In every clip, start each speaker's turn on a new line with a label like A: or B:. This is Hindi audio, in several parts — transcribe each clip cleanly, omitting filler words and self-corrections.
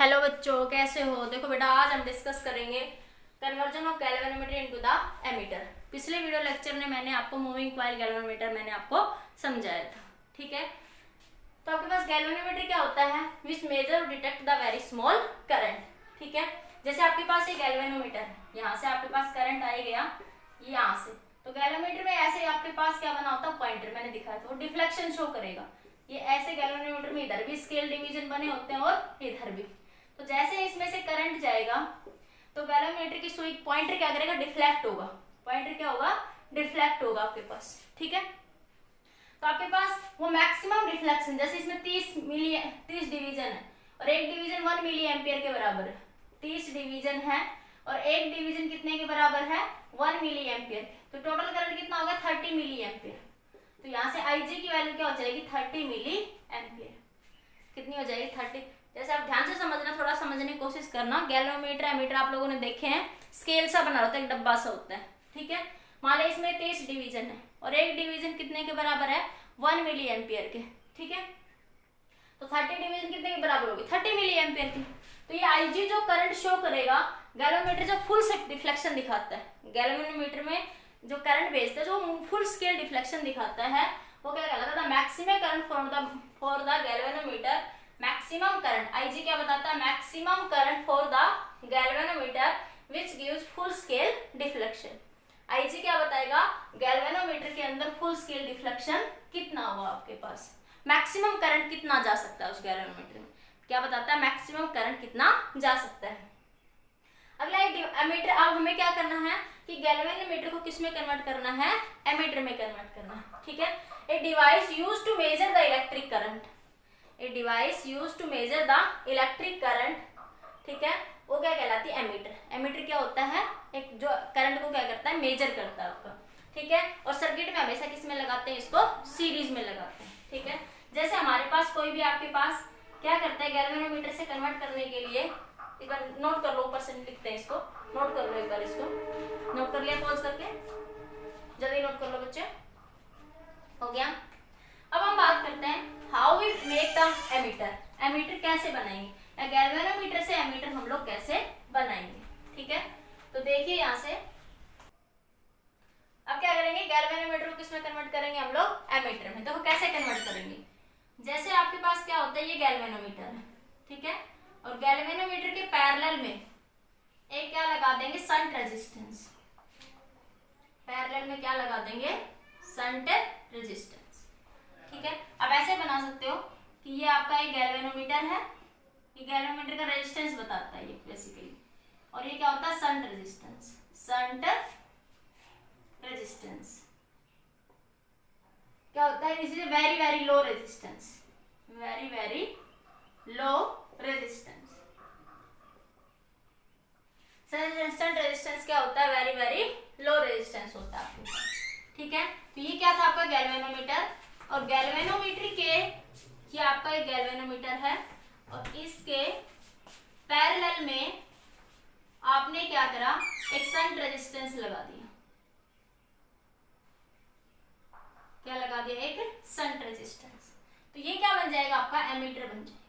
A: हेलो बच्चों, कैसे हो। देखो बेटा, आज हम डिस्कस करेंगे conversion of galvanometer into the ammeter. पिछले वीडियो लेक्चर में मैंने आपको मूविंग कॉइल गैल्वेनोमीटर मैंने आपको समझाया था, ठीक है। तो आपके पास गैल्वेनोमीटर क्या होता है, विच मेजर और detect the very small current, ठीक है। जैसे आपके पास ये गैल्वेनोमीटर है, यहाँ से आपके पास करंट आ गया यहाँ से, तो गैल्वेनोमीटर में ऐसे आपके पास क्या बना होता है, पॉइंटर मैंने दिखाया था, वो डिफ्लेक्शन शो करेगा। ये ऐसे गैल्वेनोमीटर में इधर भी स्केल डिवीजन बने होते हैं और इधर भी। तो जैसे इसमें से करंट जाएगा तो गैल्वेनोमीटर की सुई पॉइंटर क्या करेगा, डिफ्लेक्ट होगा। पॉइंटर क्या होगा, डिफ्लेक्ट होगा आपके पास, ठीक है। तो आपके पास वो मैक्सिमम रिफ्लेक्शन, जैसे इसमें 30 डिवीजन है और एक डिवीजन 1 मिली एम्पियर के बराबर है। 30 डिवीजन है और एक डिवीजन कितने के बराबर है, 1 मिली एम्पियर। तो टोटल करंट कितना होगा, 30 मिली एम्पियर। तो यहाँ से IG की वैल्यू क्या हो जाएगी, 30 मिली एम्पियर। कितनी हो जाएगी, 30। जैसे आप ध्यान से समझना, थोड़ा समझने की कोशिश करना। गैल्वेनोमीटर एमीटर आप लोगों ने देखे हैं, स्केल सा बना होता है, एक डब्बा सा होता है, ठीक है। मान लो इसमें 30 डिवीजन है और एक डिवीजन कितने के बराबर है, 1 मिली एम्पियर के, ठीक है। तो 30 डिवीजन कितने के बराबर होगी, 30 मिली एम्पियर की। तो ये IG जो करंट शो करेगा, गैल्वेनोमीटर जो फुल डिफ्लेक्शन दिखाता है, गैल्वेनोमीटर में जो करंट भेजता है, जो फुल स्केल डिफ्लेक्शन दिखाता है, वो क्या कहलाता है, maximum current for the galvanometer. Maximum current IG क्या बताता है, maximum current for the galvanometer which gives full scale deflection. IG क्या बताएगा, गैल्वेनोमीटर के अंदर फुल स्केल डिफ्लेक्शन कितना हुआ, आपके पास मैक्सिमम करंट कितना जा सकता है उस गैल्वेनोमीटर में, क्या बताता है, मैक्सिमम करंट कितना जा सकता है। अगला एक एमीटर। अब हमें क्या करना है कि गैल्वेनोमीटर को किस में कन्वर्ट करना है, एमीटर में कन्वर्ट करना है, ठीक है। A device used to measure the electric current, a device used to measure the electric current, ठीक है, वो क्या कहलाती है, एमीटर। एमीटर क्या होता है, एक जो करंट को क्या करता है, मेजर करता है आपका, ठीक है। और सर्किट में हमेशा किस में लगाते हैं, इसको सीरीज में लगाते हैं, ठीक है। जैसे हमारे पास कोई भी आपके पास क्या करता है, गैल्वेनोमीटर से कन्वर्ट करने के लिए, एक बार नोट कर लो, ऊपर से लिखते हैं इसको, नोट कर लो एक बार, इसको नोट कर लिया, पॉज करके जल्दी नोट कर लो बच्चे, हो गया। अब हम बात करते हैं how we make the ammeter. Ammeter कैसे बनाएंगे, या गैल्वेनोमीटर से एमीटर हम लोग कैसे बनाएंगे, ठीक है। तो देखिए यहाँ से अब क्या करेंगे, गैल्वेनोमीटर को किसमें कन्वर्ट करेंगे हम लोग, एमीटर में। देखो कैसे कन्वर्ट करेंगे। जैसे आपके पास क्या होता है, ये गैल्वेनोमीटर है, ठीक है, और गैल्वेनोमीटर के पैरेलल में एक क्या लगा देंगे, शंट रेजिस्टेंस। पैरेलल में क्या लगा देंगे, शंट रेजिस्टेंस, ठीक है। अब ऐसे बना सकते हो कि ये आपका एक गैल्वेनोमीटर है, ये गैल्वेनोमीटर का रेजिस्टेंस बताता है ये बेसिकली, और ये क्या होता है, शंट रेजिस्टेंस। शंट रेजिस्टेंस क्या होता है, is very very low resistance, very very low resistance. Shunt resistance क्या होता है, वेरी वेरी लो रेजिस्टेंस होता है आपके पास, ठीक है। तो ये क्या था आपका गैल्वेनोमीटर, और गैल्वेनोमीटर के, ये आपका एक गैल्वेनोमीटर है और इसके पैरेलल में आपने क्या करा, एक शंट रेजिस्टेंस लगा दिया। क्या लगा दिया, एक शंट रेजिस्टेंस। तो ये क्या बन जाएगा, आपका एमीटर बन जाएगा।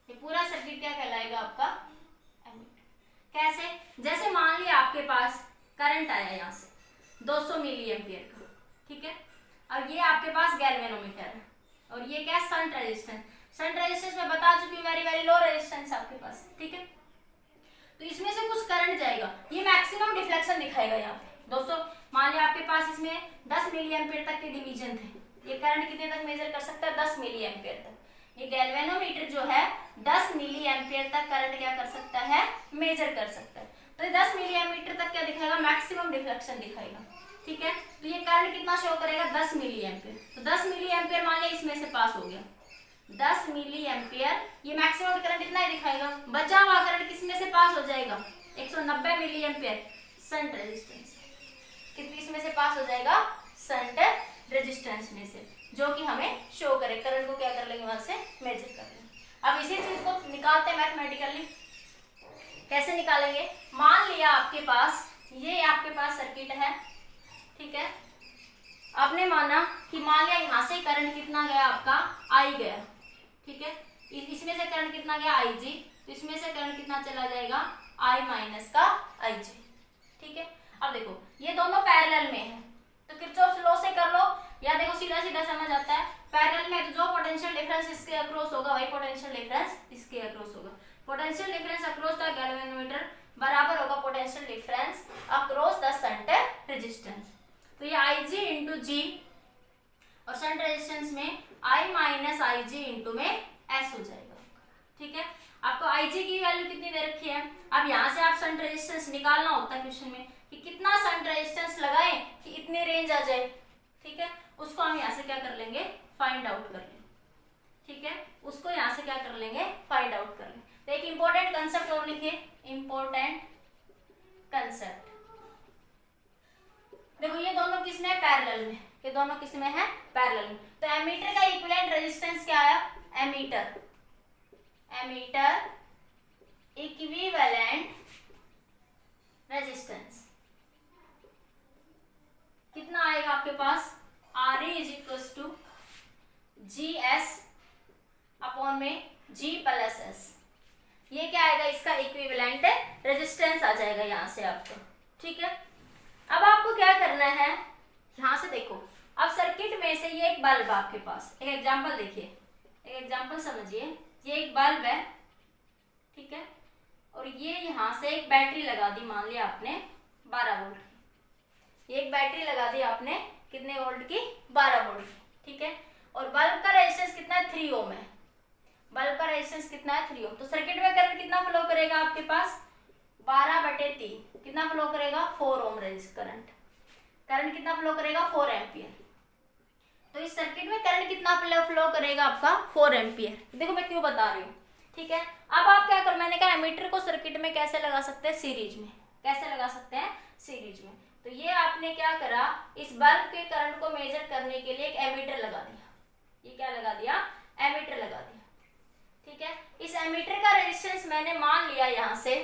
A: ये पूरा सर्किट क्या कहलाएगा, आपका एमीटर। कैसे, जैसे मान लिया आपके पास करंट आया यहाँ से 200 मिली एम्पियर का, ठीक है। अब ये आपके पास गैल्वेनोमीटर है और ये क्या, शंट रेजिस्टेंस। शंट रेजिस्टेंस में बता चुकी, वेरी वेरी लो रेजिस्टेंस आपके पास, ठीक है। तो इसमें से कुछ करंट जाएगा, ये मैक्सिमम डिफ्लेक्शन दिखाएगा यहाँ पे। दोस्तों मान लिया आपके पास इसमें 10 मिली एम्पियर तक के डिवीजन थे, ये करंट कितने तक मेजर कर सकता है, 10 मिली एम्पियर तक। ये गैल्वेनोमीटर जो है 10 मिली एम्पियर तक करंट क्या कर सकता है, मेजर कर सकता है। तो ये 10 मिली एम्पियर तक क्या दिखाएगा, मैक्सिमम डिफ्लेक्शन दिखाएगा, ठीक है। तो ये करंट कितना शो करेगा, 10 मिली एम्पियर। तो 10 मिली एम्पियर मान लिया इसमें से पास हो गया, 10 मिली एम्पियर, ये मैक्सिमम करंट इतना ही दिखाएगा। बचा हुआ करंट किसमें से पास हो जाएगा, 190 मिली एम्पियर शंट रेजिस्टेंस। कितनी इसमें से पास हो जाएगा, शंट रेजिस्टेंस में से, जो कि हमें शो करे, करंट को क्या कर लेंगे, वहां से मेजर कर लेंगे। अब इसी चीज को निकालते हैं मैथमेटिकली। कैसे निकालेंगे, मान लिया आपके पास ये आपके पास सर्किट है, ठीक है। आपने माना कि मान लिया यहाँ से करंट कितना गया, आपका I गया, ठीक है। इसमें से करंट कितना गया, IG, तो इसमें से करंट कितना चला जाएगा, I माइनस का IJ। ठीक है, अब देखो ये दोनों पैरेलल में है तो किरचॉफ लॉ से कर लो, या देखो सीधा सीधा समझ आता है। पैरेलल में तो जो पोटेंशियल डिफरेंस इसके अक्रॉस होगा वही पोटेंशियल डिफरेंस इसके अक्रॉस होगा। Potential difference across the galvanometer बराबर होगा potential difference across the shunt resistance. तो ये IG इंटू जी और शंट रेजिस्टेंस में I माइनस IG इंटू में S हो जाएगा। ठीक है, आपको IG की वैल्यू कितनी दे रखी है, अब यहाँ से आप शंट रेजिस्टेंस निकालना होता है क्वेश्चन में कि कितना शंट रेजिस्टेंस लगाएं कि इतनी रेंज आ जाए। ठीक है, उसको हम यहाँ से क्या कर लेंगे, फाइंड आउट कर लेंगे। ठीक है, उसको यहाँ से क्या कर लेंगे, फाइंड आउट कर लेंगे। तो एक इंपॉर्टेंट कंसेप्ट और लिखिए, इंपॉर्टेंट कंसेप्ट। देखो ये दोनों किसमें है, पैरेलल में, ये दोनों किसमें है, पैरेलल में। तो एमीटर का इक्विवेलेंट रेजिस्टेंस क्या आया, एमीटर इक्विवेलेंट रेजिस्टेंस कितना आएगा आपके पास, RE is equals to GS upon में G प्लस S। ये क्या आएगा, इसका इक्विवेलेंट रेजिस्टेंस आ जाएगा यहाँ से आपको। ठीक है, अब आपको क्या करना है, यहाँ से देखो, अब सर्किट में से ये एक बल्ब आपके पास, एक एग्जांपल देखिए, एक एग्जांपल समझिए। ये एक बल्ब है, ठीक है, और ये यहाँ से एक बैटरी लगा दी, मान लिया आपने 12 वोल्ट की। ये एक बैटरी लगा दी आपने कितने वोल्ट की, 12 वोल्ट की। ठीक है, और बल्ब का रेजिस्टेंस कितना है, 3 ओम है। बल्ब का रेजिस्टेंस कितना है, 3 ओम। तो सर्किट में करंट कितना फ्लो करेगा आपके पास, 12/3 कितना फ्लो करेगा, 4 ओम करंट। करंट कितना फ्लो करेगा, 4 एम्पियर। तो इस सर्किट में करंट कितना फ्लो करेगा आपका, 4 एम्पियर। देखो मैं क्यों बता रही हूँ। ठीक है, अब आप क्या करो, मैंने कहा एमीटर को सर्किट में कैसे लगा सकते हैं, सीरीज में। कैसे लगा सकते हैं, सीरीज में। तो ये आपने क्या करा, इस बल्ब के करंट को मेजर करने के लिए एक एमीटर लगा दिया। ये क्या लगा दिया, एमीटर लगा दिया। ठीक है, इस एमीटर का रेजिस्टेंस मैंने मान लिया यहाँ से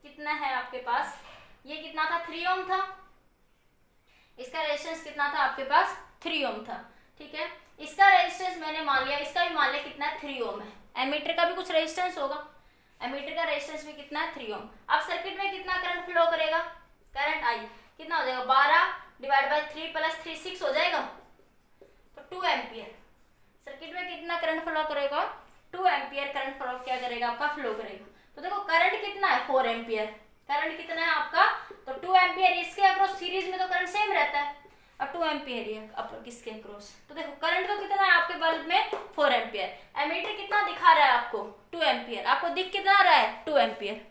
A: कितना है आपके पास, ये कितना था, 3 ओम था। इसका रेजिस्टेंस कितना था आपके पास, 3 ओम था। ठीक है, इसका रेजिस्टेंस मैंने मान लिया, इसका भी मान लिया कितना है, 3 ओम है। एमीटर का भी कुछ रेजिस्टेंस होगा, एमीटर का रेजिस्टेंस भी कितना है, 3 ओम। अब सर्किट में कितना करंट फ्लो करेगा, करंट आई कितना हो जाएगा, 12/3 + 3 6 हो जाएगा, तो 2 एम्पियर। सर्किट में कितना करंट फ्लो करेगा, 2 एम्पियर करंट फ्लो क्या करेगा आपका, फ्लो करेगा। तो देखो करंट कितना है, 4 एम्पियर। करंट कितना है आपका, तो 2 एम्पियर इसके अक्रॉस, सीरीज में तो करंट सेम रहता है, और 2 एम्पियर ये अब किसके अक्रॉस। तो देखो करंट तो कितना है आपके बल्ब में, 4 एम्पियर। एमीटर कितना दिखा रहा है आपको, 2 एम्पियर। आपको दिख कितना रहा है, 2 एम्पियर।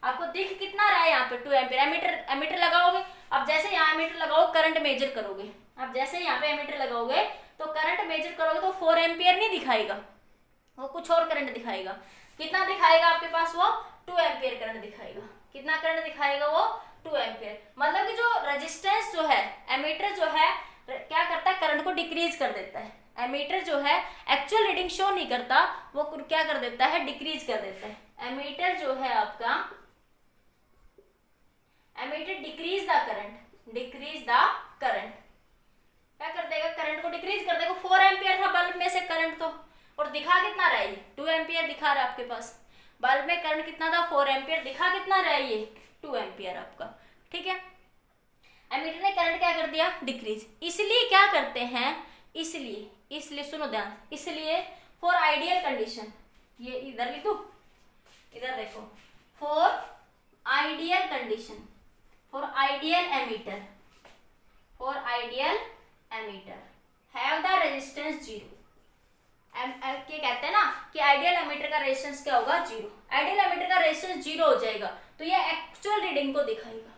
A: आपको दिख कितना रहा है यहाँ पे, 2 एम्पियर। एमीटर लगाओगे, अब जैसे यहाँ एमीटर लगाओ करंट मेजर करोगे, अब जैसे यहाँ पे एमीटर लगाओगे तो करंट मेजर करोगे तो 4 एम्पियर नहीं दिखाएगा, वो कुछ और करंट दिखाएगा। कितना दिखाएगा आपके पास, वो 2 एम्पियर करंट दिखाएगा। कितना करंट दिखाएगा, वो 2 एम्पियर। मतलब कि जो रेजिस्टेंस जो है, एमीटर जो है क्या करता है, करंट को डिक्रीज कर देता है। एमीटर जो है एक्चुअल रीडिंग शो नहीं करता, वो क्या कर देता है, डिक्रीज कर देता है। एमीटर जो है आपका, एमीटर डिक्रीज द करंट, क्या कर देगा, करंट को डिक्रीज कर देगा। 4 एम्पियर था बल्ब में से करंट, तो और दिखा कितना रहा है, 2 एम्पियर दिखा रहा है आपके पास। बल्ब में करंट कितना था, 4 एम्पियर, दिखा कितना रहा है, ये 2 एम्पियर आपका। ठीक है, एमीटर ने करंट क्या कर दिया, डिक्रीज। इसलिए क्या करते हैं, इसलिए सुनो ध्यान, इसलिए फॉर आइडियल कंडीशन, ये इधर लिख दो, इधर देखो, for ideal condition, for ideal ammeter have the resistance 0। क्या कहते हैं ना कि आइडियल एमीटर का रेजिस्टेंस क्या होगा, 0। आइडियल एमीटर का रेजिस्टेंस 0 हो जाएगा तो ये एक्चुअल रीडिंग को दिखाएगा।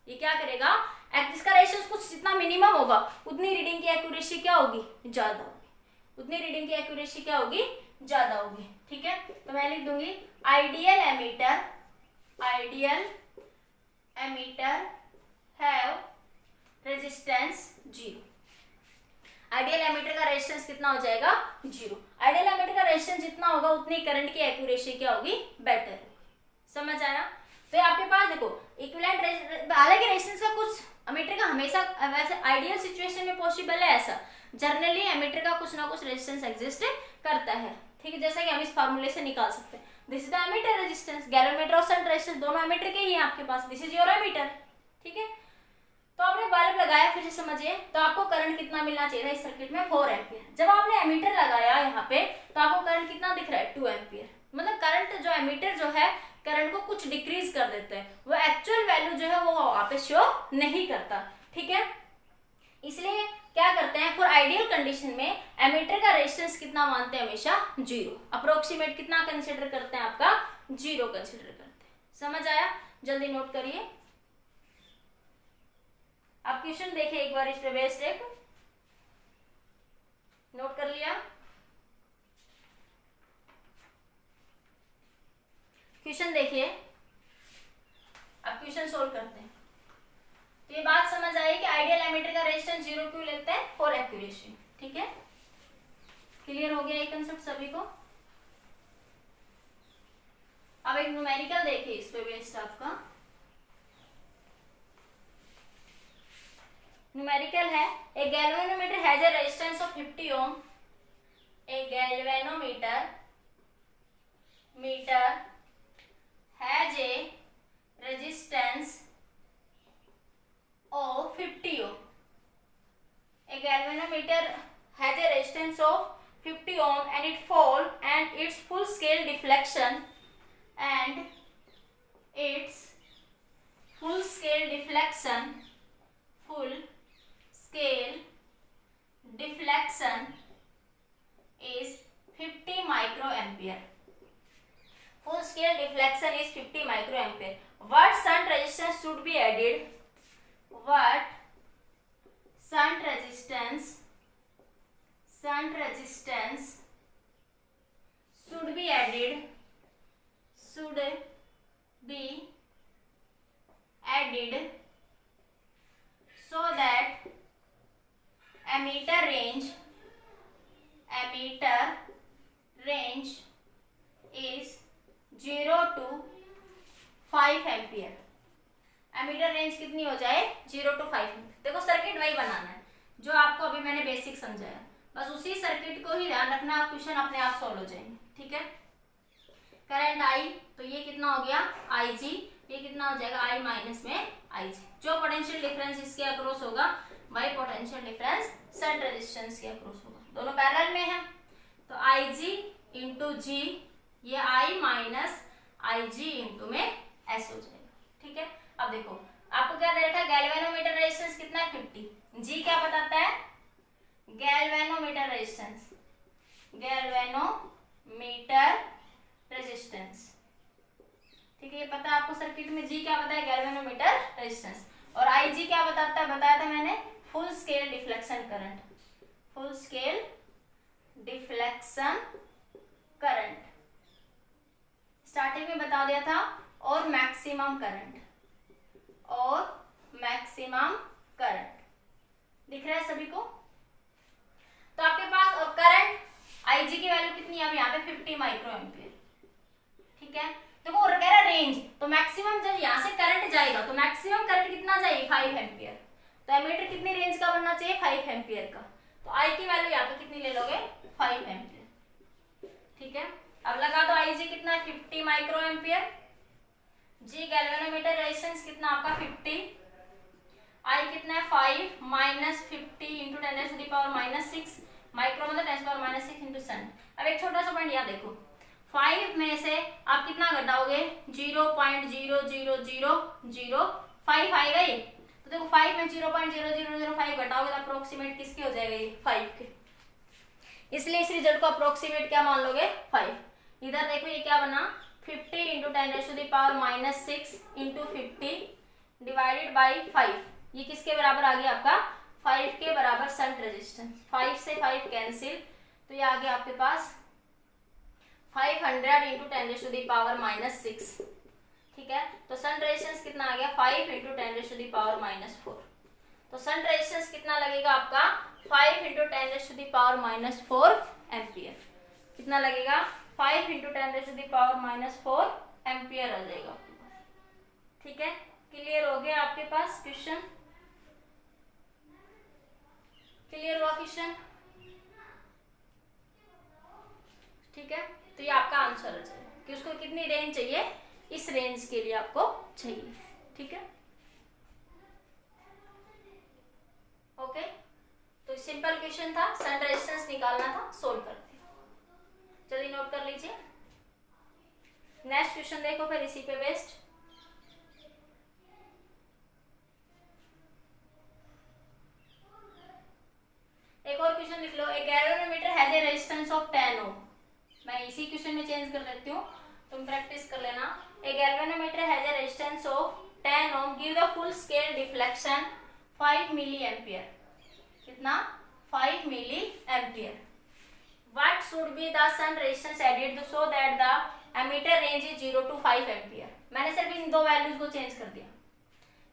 A: ये क्या करेगा, इसका रेजिस्टेंस कुछ जितना मिनिमम होगा उतनी रीडिंग की एक्यूरेसी क्या होगी, ज्यादा होगी। उतनी रीडिंग की एक्यूरेसी क्या होगी, ज्यादा होगी। ठीक है, तो मैं लिख दूंगी ideal ammeter have resistance 0। Ideal ammeter का रेजिस्टेंस कितना हो जाएगा, 0। आइडियल एमीटर का रेजिस्टेंस जितना होगा उतनी करंट की एक्यूरेसी क्या होगी, बेटर होगी। समझ आया। तो आपके पास देखो इक्विवेलेंट, हालांकि रेजिस्टेंस का कुछ एमीटर का हमेशा वैसे आइडियल सिचुएशन में पॉसिबल है ऐसा, जनरली एमीटर का कुछ ना कुछ रेजिस्टेंस एग्जिस्ट करता है। ठीक है, जैसा कि हम इस फार्मूले से निकाल सकते हैं। This is the ammeter resistance, galvanometer और शंट रेजिस्टेंस दोनों एमीटर के ही हैं आपके पास, दिस इज योर एमीटर। ठीक है, तो आपने बल्ब लगाया, फिर से समझिए, तो आपको करंट कितना मिलना चाहिए था इस सर्किट में, 4 एम्पियर। जब आपने एमीटर लगाया यहाँ पे तो आपको करंट कितना दिख रहा है, 2 एम्पियर। मतलब करंट जो एमीटर जो है करंट को कुछ डिक्रीज कर देते हैं, वो एक्चुअल वैल्यू जो है वो वहां पे शो नहीं करता। ठीक है, इसलिए क्या करते हैं, फॉर आइडियल कंडीशन में एमीटर का रेजिस्टेंस कितना मानते हैं, हमेशा 0। अप्रोक्सीमेट कितना कंसिडर करते हैं, आपका 0 कंसिडर करते हैं। समझ आया, जल्दी नोट करिए। आप क्वेश्चन देखिए एक बार, इस पे बेस्ड एक नोट कर लिया। क्वेश्चन देखिए, अब क्वेश्चन सोल्व करते हैं। तो ये बात समझ आई कि आइडियल एमीटर का रेजिस्टेंस 0 क्यों लेते हैं, फॉर एक्यूरेसी। ठीक है, क्लियर हो गया ये कंसेप्ट सभी को। अब एक न्यूमेरिकल देखिए इस पे बेस्ड आपका। न्यूमेरिकल है, a galvanometer has a resistance of 50 ohm. A galvanometer has a resistance of 50 ohm. A galvanometer has a resistance of 50 ohm and its full scale deflection is 50 microampere. Full scale deflection is 50 microampere. What shunt resistance should be added? What shunt resistance should be added so that ammeter range is 0 to 5 ampere. Ammeter range कितनी हो जाए, 0 to 5। देखो सर्किट वही बनाना है जो आपको अभी मैंने बेसिक समझाया, बस उसी सर्किट को ही ध्यान रखना, आप क्वेश्चन अपने आप सॉल्व हो जाएंगे। ठीक है, करंट आई, तो ये कितना हो गया आई जी, ये कितना हो जाएगा आई माइनस में आई जी। जो पोटेंशियल डिफरेंस इसके अक्रॉस होगा वही पोटेंशियल डिफरेंस शंट रेजिस्टेंस के अक्रॉस होगा, दोनों पैरेलल में है। तो आई जी इंटू जी, ये आई माइनस आई जी इंटू में एस हो जाएगा। ठीक है, अब देखो आपको क्या दे रखा है, गैल्वेनोमीटर रेजिस्टेंस कितना है 50। जी क्या बताता है, गैल्वेनोमीटर रेजिस्टेंस, ठीक है, ये पता है आपको सर्किट में जी क्या बताया, गैल्वेनोमीटर रेजिस्टेंस। और आई जी क्या बताता है, बताया था मैंने, full scale deflection current, full scale deflection current starting में बता दिया था, और मैक्सिमम करंट, दिख रहा है सभी को। तो आपके पास और करंट आईजी की वैल्यू कितनी है, अब यहाँ पे 50 माइक्रो एम्पियर। ठीक है, देखो और कह रहा रेंज, तो मैक्सिमम जब यहाँ से करंट जाएगा तो मैक्सिमम करंट कितना चाहिए, 5 एम्पियर। तो एमीटर कितनी रेंज का बनना चाहिए, 5 एम्पियर का। तो आई की वैल्यू यहाँ पे कितनी ले लोगे, 5 एम्पियर। ठीक है, अब लगा दो आई जी कितना है, 50 माइक्रो एम्पियर। जी गैल्वेनोमीटर रेजिस्टेंस कितना आपका 50, आई कितना है 5 माइनस 50 इंटू 10⁻⁻6 माइक्रो मतलब 10⁻�6 इंटू सन। अब एक छोटा सा पॉइंट यहाँ देखो, 5 में से आप कितना घटाओगे, 0.00005 आएगा ये। तो देखो 5 में 0.0005 घटाओगे तो अप्रोक्सीमेट किसके हो जाएगा, ये 5 के। इसलिए इस रिजल्ट को अप्रोक्सीमेट क्या मान लोगे, 5। इधर देखो ये क्या बना, 50 इंटू 10⁻⁻6 इंटू 50 डिवाइडेड बाई 5। ये किसके बराबर आ गया आपका, 5 के बराबर शंट रेजिस्टेंस। 5 से 5 कैंसिल, तो ये आ गया आपके पास 500 इंटू 10⁻⁻6। ठीक है, तो शंट रेजिस्टेंस कितना आ गया, 5 इंटू 10⁻⁻4। तो शंट रेजिस्टेंस कितना लगेगा आपका, 5 इंटू 10⁻⁻4 एम्पियर। कितना लगेगा, 5 इंटू 10⁻⁻4 एम्पियर आ जाएगा आपके पास। ठीक है, क्लियर हो गया आपके पास क्वेश्चन, क्लियर हुआ क्वेश्चन। ठीक है, तो ये आपका आंसर हो जाएगा कि उसको कितनी रेंज चाहिए, इस रेंज के लिए आपको चाहिए। ठीक है, ओके। तो सिंपल क्वेश्चन था, सन रेजिस्टेंस निकालना था, सोल्व करते हैं। जल्दी नोट कर लीजिए। नेक्स्ट क्वेश्चन देखो फिर इसी पे बेस्ड। एक और क्वेश्चन लिख लो। A galvanometer has a resistance of 10 ohm. मैं इसी क्वेश्चन में चेंज कर देती हूँ, तुम प्रैक्टिस कर लेना। A galvanometer has a resistance of 10 ohm, give the full scale deflection 5 milli ampere. कितना? 5 milli ampere. What should be the shunt resistance added so that the ammeter range is 0 to 5 ampere. मैंने सिर्फ इन दो वैल्यूज को चेंज कर दिया,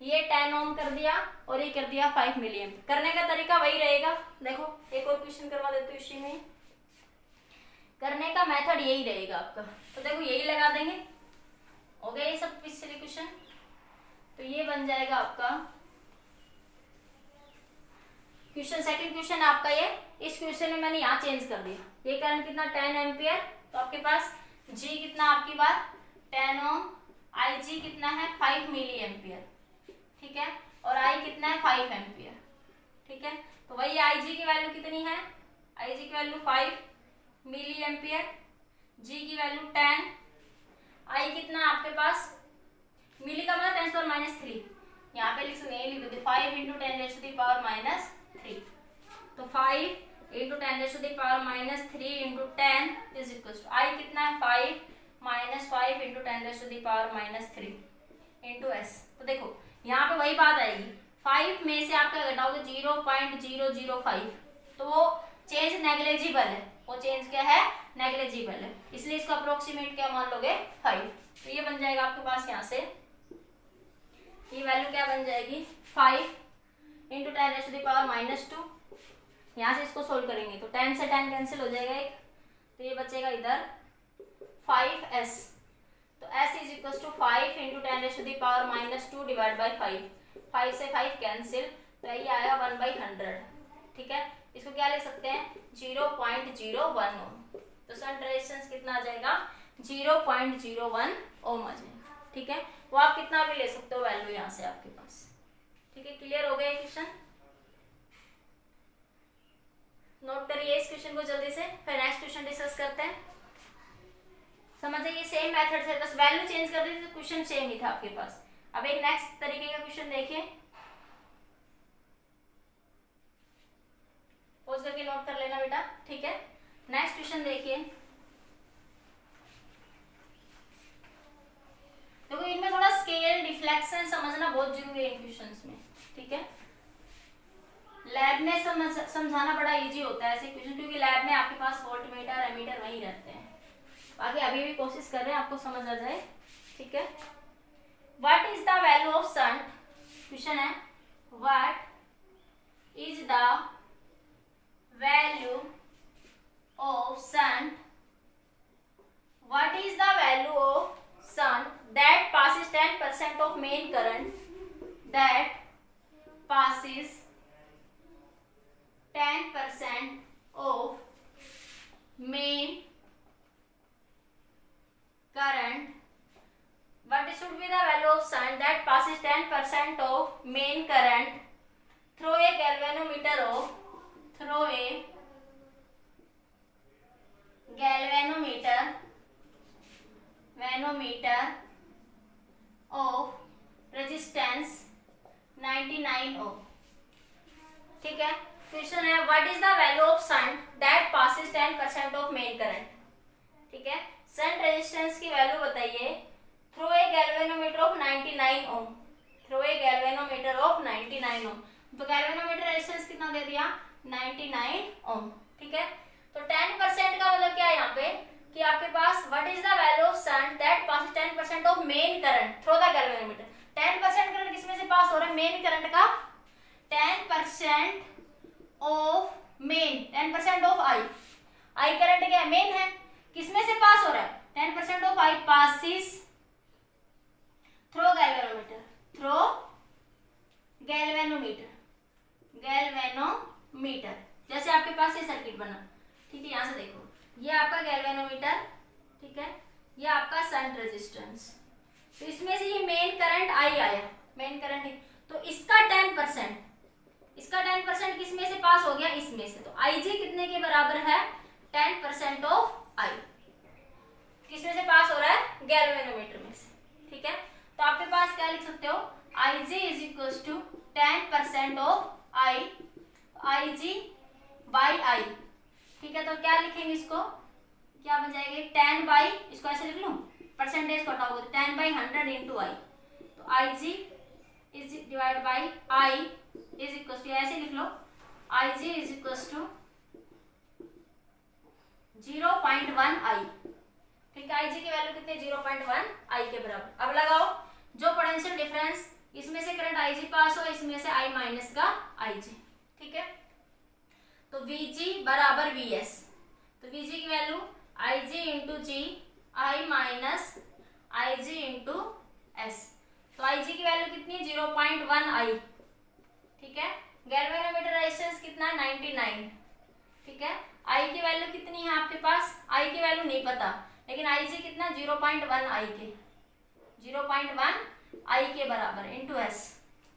A: ये 10 ओम कर दिया और ये कर दिया 5 मिली एम्पियर। करने का तरीका वही रहेगा। देखो एक और क्वेश्चन करवा देती हूँ इसी में, करने का मेथड यही रहेगा आपका। तो देखो यही लगा देंगे, हो गया ये सब पिछले क्वेश्चन। तो ये बन जाएगा आपका क्वेश्चन, सेकंड क्वेश्चन आपका ये। इस क्वेश्चन में मैंने यहाँ चेंज कर दिया, ये करंट कितना 10 एम्पियर, तो आपके पास G कितना आपकी बात 10 ओम, IG कितना है 5 मिली एम्पियर। ठीक है, और I कितना है 5 एम्पियर। ठीक है, तो वही IG की वैल्यू कितनी है, IG की वैल्यू 5 मिली एम्पियर, G की वैल्यू 10, I कितना आपके पास, मिली का मतलब 10⁻³ यहाँ पे लिख सकते हैं, लिख देते 5 × 10⁻³ तो 5 × 10⁻³ × 10 इज इक्वल टू I कितना है 5 - 5 × 10⁻³ इंटू S। तो देखो यहाँ पे वही बात आएगी, 5 में से आपका घटाओगे 0.005, तो वो चेंज नेग्लेजिबल है, वो चेंज क्या है, नेग्लेजिबल है, इसलिए इसको अप्रोक्सीमेट क्या मान लोगे 5। तो ये बन जाएगा आपके पास यहाँ से, ये वैल्यू क्या बन जाएगी 5 × 10⁻²। यहाँ से इसको सोल्व करेंगे तो 10 से 10 कैंसिल हो जाएगा एक, तो ये बचेगा इधर 5S। तो S is equal to 5 × 10⁻² divide by 5, 5 से 5 कैंसिल, तो ये आएगा 1/100। ठीक है, इसको क्या ले सकते हैं 0.01 ओम। तो सन रेजिस्टेंस कितना आ जाएगा 0.01 ओम आ जाएगा। ठीक है, वो आप कितना भी ले सकते हो वैल्यू यहाँ से आपके पास। ठीक है, क्लियर हो गया क्वेश्चन, नोट करिए इस क्वेश्चन को जल्दी से, फिर नेक्स्ट क्वेश्चन डिस्कस करते हैं। समझ जाइए सेम मेथड से, बस वैल्यू चेंज कर दी तो क्वेश्चन सेम ही था आपके पास। अब एक नेक्स्ट तरीके का क्वेश्चन देखिए, पोज करके नोट कर लेना बेटा। ठीक है, नेक्स्ट क्वेश्चन देखिए। देखो इनमें थोड़ा स्केल डिफ्लेक्शन समझना बहुत जरूरी है इन क्वेश्चंस में। ठीक है, लैब में समझाना बड़ा इजी होता है ऐसे क्वेश्चन, क्योंकि लैब में आपके पास वोल्टमीटर एमीटर वही रहते हैं। बाकी अभी भी कोशिश कर रहे हैं आपको समझ आ जाए। ठीक है, what is the value of shunt, question है what is the value of shunt, what is the value of shunt that passes 10% of main current, that passes 10% of main current, what should be the value of shunt that passes 10% of main current through a galvanometer of, through a galvanometer of resistance 99 ohm। ठीक है, क्वेश्चन है what is the value of shunt that passes 10% of main current. ठीक है, शंट रेजिस्टेंस की वैल्यू बताइए through a galvanometer of 99 ohm, through a galvanometer of 99 ohm. तो गैल्वेनोमीटर रेजिस्टेंस कितना दे दिया 99 ओम। ठीक है, तो 10% का मतलब क्या है यहाँ पे कि आपके पास what is the value of shunt that passes 10% of main current through the galvanometer. 10% current किसमें से पास हो रहा है, मेन करंट का 10% of main, 10% of I current क्या है, मेन है, किसमें से पास हो रहा है 10% of I passes through galvanometer, through galvanometer, galvanometer. जैसे आपके पास ये सर्किट बना, ठीक है, यहां से देखो ये आपका गैल्वेनोमीटर, ठीक है, ये आपका शंट रेजिस्टेंस। तो इसमें से ये मेन करंट आई आया, मेन करंट है, तो इसका 10%, इसका 10% किसमें से पास हो गया, इसमें से। तो आई जी कितने के बराबर है, 10% ऑफ आई। किसमें से पास हो रहा है, गैल्वेनोमीटर में से। ठीक है, तो आपके पास क्या लिख सकते हो, I G is equal to 10% of I, I G by I. ठीक है, तो क्या लिखेंगे इसको, क्या बन जाएगी 10 बाई, इसको ऐसे लिख लूं, परसेंटेज को हटाओगे तो 10/100 इंटू आई। तो I G is divide by I is equal to, ऐसे लिख लो, I G is equal to 0.1 I. ठीक है, आई जी की वैल्यू कितनी, 0.1 आई के बराबर। अब लगाओ जो पोटेंशियल डिफरेंस, इसमें से करंट आई जी पास हो, इसमें से आई माइनस का आई जी। ठीक है, तो वी जी बराबर वी एस। तो वी जी की value I ji into G, I minus I ji into S. तो आई जी की वैल्यू कितनी है, 0.1 आई। ठीक है, गैल्वेनोमीटर रेजिस्टेंस कितना, 99। ठीक है, आई की वैल्यू कितनी है आपके पास, आई की वैल्यू नहीं पता, लेकिन आई जी कितना, 0.1 आई के, 0.1 आई के बराबर इंटू एस।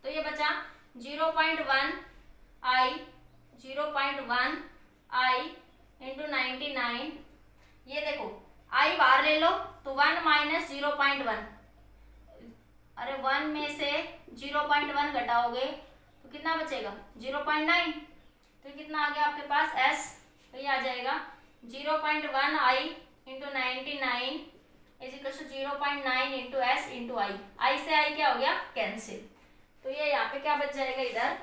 A: तो ये बचा 0.1 आई, 0.1 आई इंटू 99। ये देखो आई बाहर ले लो तो 1 माइनस 0.1, अरे 1 में से 0.1 घटाओगे तो कितना बचेगा, 0.9। तो कितना आ गया आपके पास एस, तो ये आ जाएगा 0.1 I into 99 is equal to 0.9 into S into I. I से आई क्या हो गया, कैंसिल। तो ये यहाँ पे क्या बच जाएगा, इधर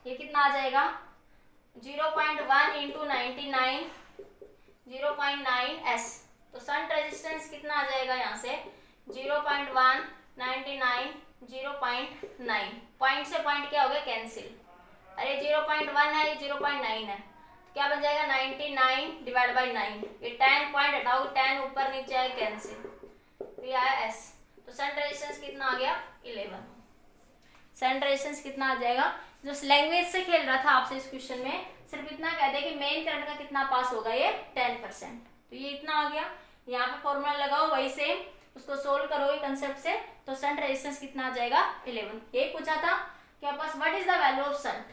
A: ये कितना आ जाएगा, 0.1 इंटू 99, 0.9 एस। तो शंट रेजिस्टेंस कितना आ जाएगा यहाँ से, 0.1 99 0.9, पॉइंट से पॉइंट क्या हो गया, कैंसिल। अरे 0.1 है, 0.9 है, तो क्या बन जाएगा 99 डिवाइड बाई 9। ये 10 पॉइंट हटाओ, 10 ऊपर नीचे आए, कैंसिल। तो ये आया एस। तो शंट रेजिस्टेंस कितना आ गया, 11। शंट रेजिस्टेंस कितना आ जाएगा, जो लैंग्वेज से खेल रहा था आपसे इस क्वेश्चन में, सिर्फ इतना कह दे कि मेन करंट का कितना पास होगा, ये 10%। तो ये इतना आ गया, यहाँ पे फॉर्मूला लगाओ वही सेम, उसको सोल्व करोगे कंसेप्ट से, तो शंट रेजिस्टेंस कितना आ जाएगा, 11। यही पूछा था कि आपके पास what is the value of shunt,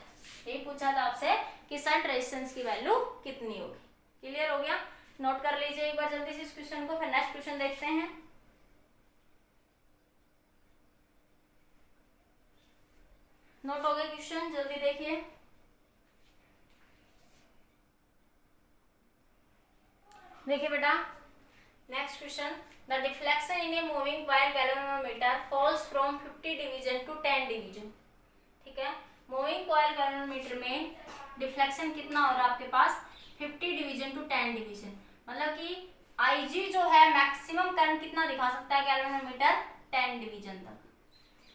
A: यही पूछा था आपसे कि शंट रेजिस्टेंस की वैल्यू कितनी होगी। क्लियर हो गया, नोट कर लीजिए एक बार जल्दी से इस क्वेश्चन को, फिर नेक्स्ट क्वेश्चन देखते हैं। नोट हो गए क्वेश्चन, जल्दी देखिए। देखिए बेटा, next question, the deflection in a moving coil galvanometer falls from 50 division to 10 division. ठीक है, मूविंग कॉइल गैल्वेनोमीटर में डिफ्लेक्शन कितना हो रहा है आपके पास, 50 डिवीजन टू 10 डिवीजन। मतलब कि आईजी जो है मैक्सिमम करंट कितना दिखा सकता है गैल्वेनोमीटर, 10 डिवीजन तक।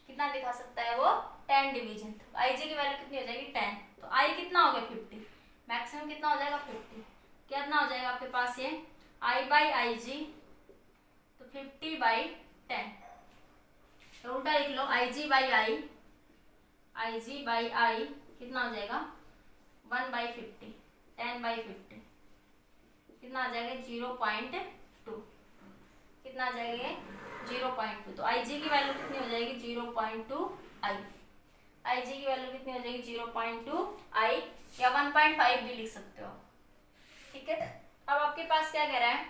A: कितना दिखा सकता है वो, 10 डिवीजन तक। आईजी की वैल्यू कितनी हो जाएगी, 10। तो आई कितना हो गया, 50, मैक्सिमम कितना हो जाएगा, 50। कितना हो जाएगा आपके पास ये, आई बाई आई जी, तो 50/10। तो उल्टा लिख लो, I G by I, I G by आई कितना हो जाएगा, 1/50, 10/50 कितना आ जाएगा, 0.2। कितना आ जाएगा, 0.2। तो आई जी की वैल्यू कितनी हो जाएगी, 0.2 आई। आई जी की वैल्यू कितनी हो जाएगी, 0.2 आई, या 1.5 भी लिख सकते हो। ठीक है, अब आपके पास क्या कह रहा है,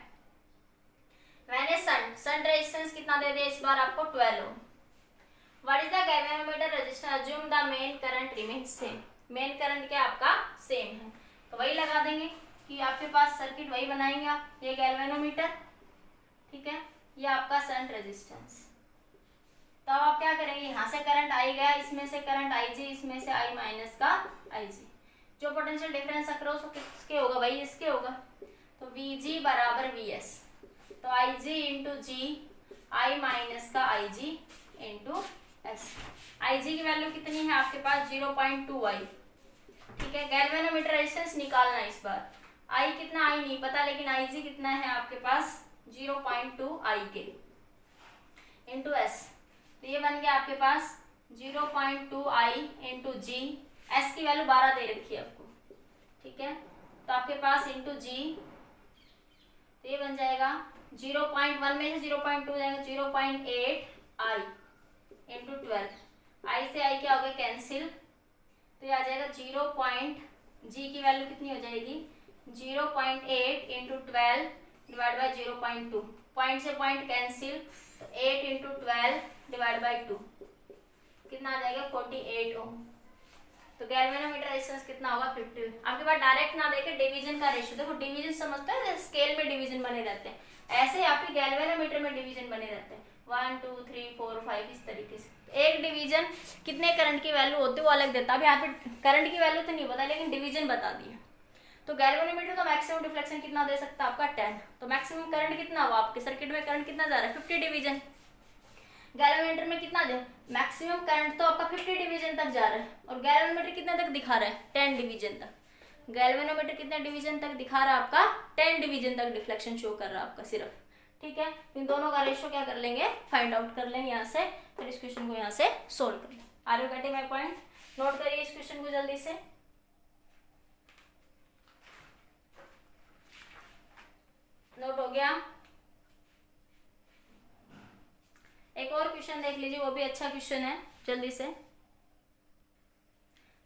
A: मैंने शंट रेजिस्टेंस कितना दे दिया इस बार आपको, 12 ohm. What is the galvanometer resistance, assume the main current remain same. Main current क्या आपका सेम है, तो वही लगा देंगे कि आपके पास सर्किट वही बनाएंगे आप, ये गैल्वेनोमीटर, ठीक है, ये आपका शंट रेजिस्टेंस। तो अब आप क्या करेंगे, यहाँ से करंट आई गया, इसमें से करंट आई जी, इसमें से आई माइनस का आई जी। जो पोटेंशियल डिफरेंस अक्रॉस किसके होगा भाई, इसके होगा। तो वी जी बराबर वी एस। तो I ji into G, I minus का आई जी इंटू एस। आई जी की वैल्यू कितनी है आपके पास, 0.2 आई। ठीक है, गैल्वेनोमीटर रेजिस्टेंस निकालना है इस बार। आई कितना, आई नहीं पता, लेकिन आई जी कितना है आपके पास, 0.2 आई के इंटू एस। तो ये बन गया आपके पास 0.2 आई इंटू जी। एस की वैल्यू 12 दे रखी है आपको। ठीक है, तो आपके पास इंटू जी, तो ये बन जाएगा 0.1 में से 0.2 जाएगा 0.8 आई इंटू 12, आई से आई क्या हो गया कैंसिल, तो ये आ जाएगा जी की वैल्यू कितनी हो जाएगी 0.8 इंटू 12 डिवाइड बाई 0.2, पॉइंट से point cancel, 8 into 12 divide by 2 कितना आ जाएगा 48 ओम। तो गैल्वेनोमीटर रेजिस्टेंस कितना होगा 50। आपके पास डायरेक्ट ना देखे डिवीजन का रेशियो, देखो डिवीजन समझते हैं स्केल में डिवीजन बने रहते हैं, ऐसे ही आपके गैल्वेनोमीटर में डिवीजन बने रहते हैं 1 2 3 4 5 इस तरीके से। एक डिवीजन कितने करंट की वैल्यू होती है वो अलग देता है, अभी यहाँ पे करंट की वैल्यू तो नहीं पता लेकिन डिवीजन बता दिया। तो गैल्वेनोमीटर का मैक्सिमम डिफ्लेक्शन कितना दे सकता है आपका 10, तो मैक्सिमम करंट कितना हुआ आपके सर्किट में, करंट कितना जा रहा है 50 डिवीजन। गैल्वेनोमीटर में कितना दे मैक्सिमम करंट तो आपका 50 डिवीजन तक जा रहा है, और गैल्वेनोमीटर कितने तक दिखा रहा है 10 डिवीजन तक। गैल्वेनोमीटर कितने डिवीजन तक दिखा रहा है आपका 10 डिवीजन तक डिफ्लेक्शन शो कर रहा है आपका सिर्फ, ठीक है। इन दोनों का रेशियो क्या कर लेंगे फाइंड आउट कर लेंगे यहाँ से, फिर इस क्वेश्चन को यहाँ से सोल्व कर लेंगे। Are you getting my point, note करिए इस क्वेश्चन को जल्दी से। नोट हो गया, एक और क्वेश्चन देख लीजिए, वो भी अच्छा क्वेश्चन है, जल्दी से